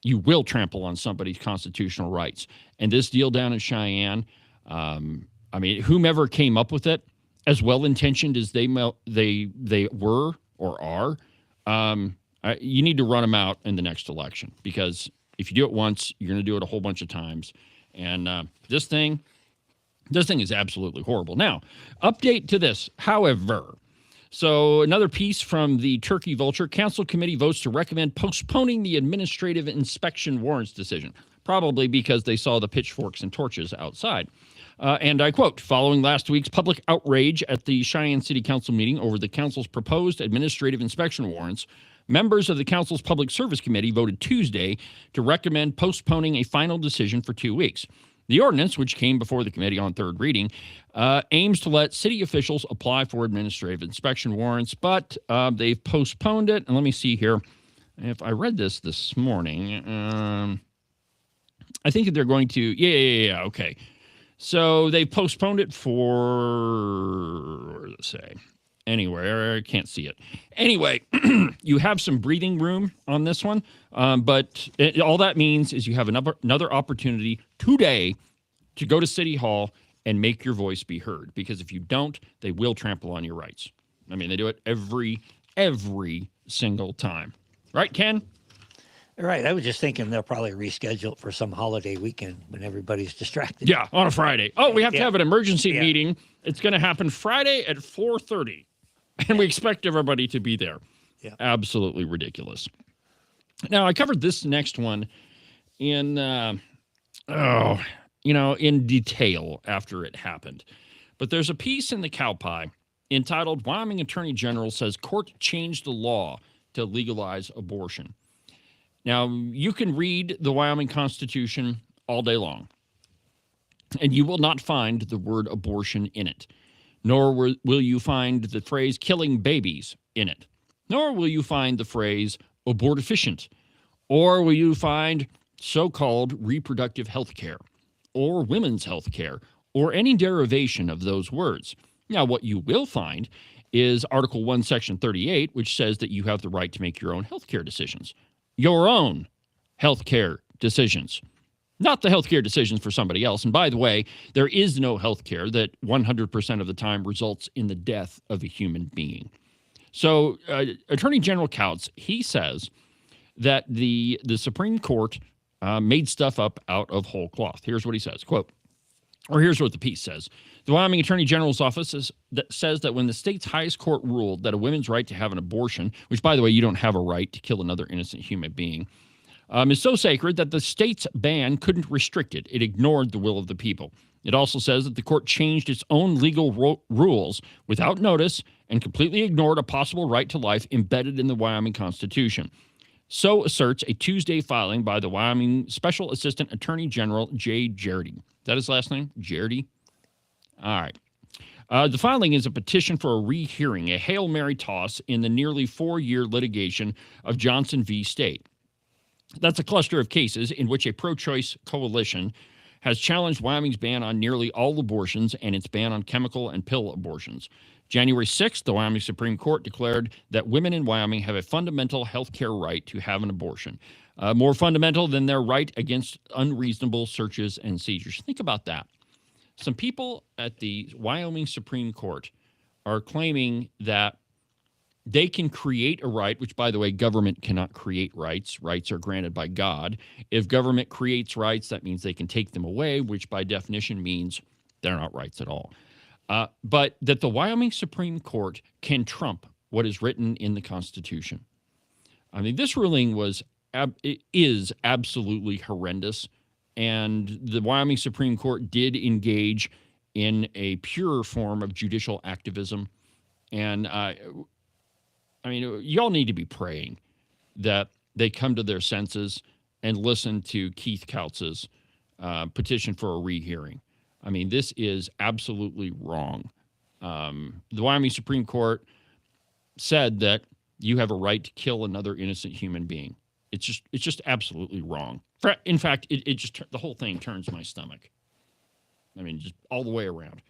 You will trample on somebody's constitutional rights. And this deal down in Cheyenne, whomever came up with it, as well-intentioned as they were or are, you need to run them out in the next election, because if you do it once, you're going to do it a whole bunch of times. And this thing is absolutely horrible. Now, update to this, however. So another piece from the Turkey Vulture. Council committee votes to recommend postponing the administrative inspection warrants decision, probably because they saw the pitchforks and torches outside. And I quote, following last week's public outrage at the Cheyenne City Council meeting over the council's proposed administrative inspection warrants, members of the council's Public Service Committee voted Tuesday to recommend postponing a final decision for 2 weeks. The ordinance, which came before the committee on third reading, aims to let city officials apply for administrative inspection warrants, but they've postponed it. And let me see here. If I read this morning, I think that they're going to, yeah, okay. So they postponed it for, where does it say? Anywhere, I can't see it. Anyway, you have some breathing room on this one, but all that means is you have another opportunity today to go to City Hall and make your voice be heard, because if you don't, they will trample on your rights. I mean, they do it every single time. Right, Ken? Right. I was just thinking they'll probably reschedule it for some holiday weekend when everybody's distracted. Yeah, on a Friday. Oh, we have to have an emergency meeting. It's going to happen Friday at 4:30. And we expect everybody to be there. Yeah. Absolutely ridiculous. Now, I covered this next one in in detail after it happened. But there's a piece in the Cowboy entitled "Wyoming Attorney General Says Court Changed the Law to Legalize Abortion." Now, you can read the Wyoming Constitution all day long, and you will not find the word abortion in it, nor will you find the phrase killing babies in it, nor will you find the phrase abortifacient, or will you find so-called reproductive health care, or women's health care, or any derivation of those words. Now, what you will find is Article 1, Section 38, which says that you have the right to make your own health care decisions. Your own health care decisions. Not the health care decisions for somebody else. And by the way, there is no health care that 100% of the time results in the death of a human being. So Attorney General Couts, he says that the Supreme Court made stuff up out of whole cloth. Here's what he says, quote, or here's what the piece says. The Wyoming Attorney General's office says that when the state's highest court ruled that a woman's right to have an abortion, which, by the way, you don't have a right to kill another innocent human being, is so sacred that the state's ban couldn't restrict it. It ignored the will of the people. It also says that the court changed its own legal rules without notice and completely ignored a possible right to life embedded in the Wyoming Constitution. So asserts a Tuesday filing by the Wyoming Special Assistant Attorney General Jay Jardy. Is that his last name? Jardy? All right. The filing is a petition for a rehearing, a Hail Mary toss in the nearly 4-year litigation of Johnson v. State. That's a cluster of cases in which a pro-choice coalition has challenged Wyoming's ban on nearly all abortions and its ban on chemical and pill abortions. January 6th, the Wyoming Supreme Court declared that women in Wyoming have a fundamental health care right to have an abortion, more fundamental than their right against unreasonable searches and seizures. Think about that. Some people at the Wyoming Supreme Court are claiming that they can create a right, which, by the way, government cannot create rights. Rights are granted by God. If government creates rights, that means they can take them away, which by definition means they're not rights at all. But that the Wyoming Supreme Court can trump what is written in the Constitution. I mean, this ruling is absolutely horrendous, and the Wyoming Supreme Court did engage in a pure form of judicial activism. And I mean, y'all need to be praying that they come to their senses and listen to Keith Couts's petition for a rehearing. I mean, this is absolutely wrong. The Wyoming Supreme Court said that you have a right to kill another innocent human being. It's just absolutely wrong. In fact, the whole thing turns my stomach. I mean, just all the way around.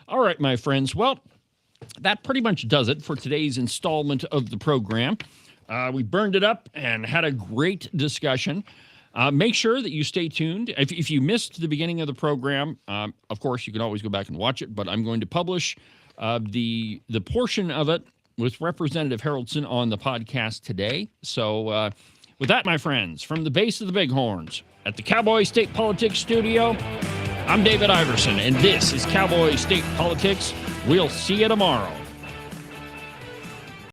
All right, my friends. Well, that pretty much does it for today's installment of the program. We burned it up and had a great discussion. Make sure that you stay tuned. If you missed the beginning of the program, of course, you can always go back and watch it, but I'm going to publish the portion of it with Representative Haraldson on the podcast today. So with that, my friends, from the base of the Bighorns at the Cowboy State Politics Studio, I'm David Iverson, and this is Cowboy State Politics. We'll see you tomorrow.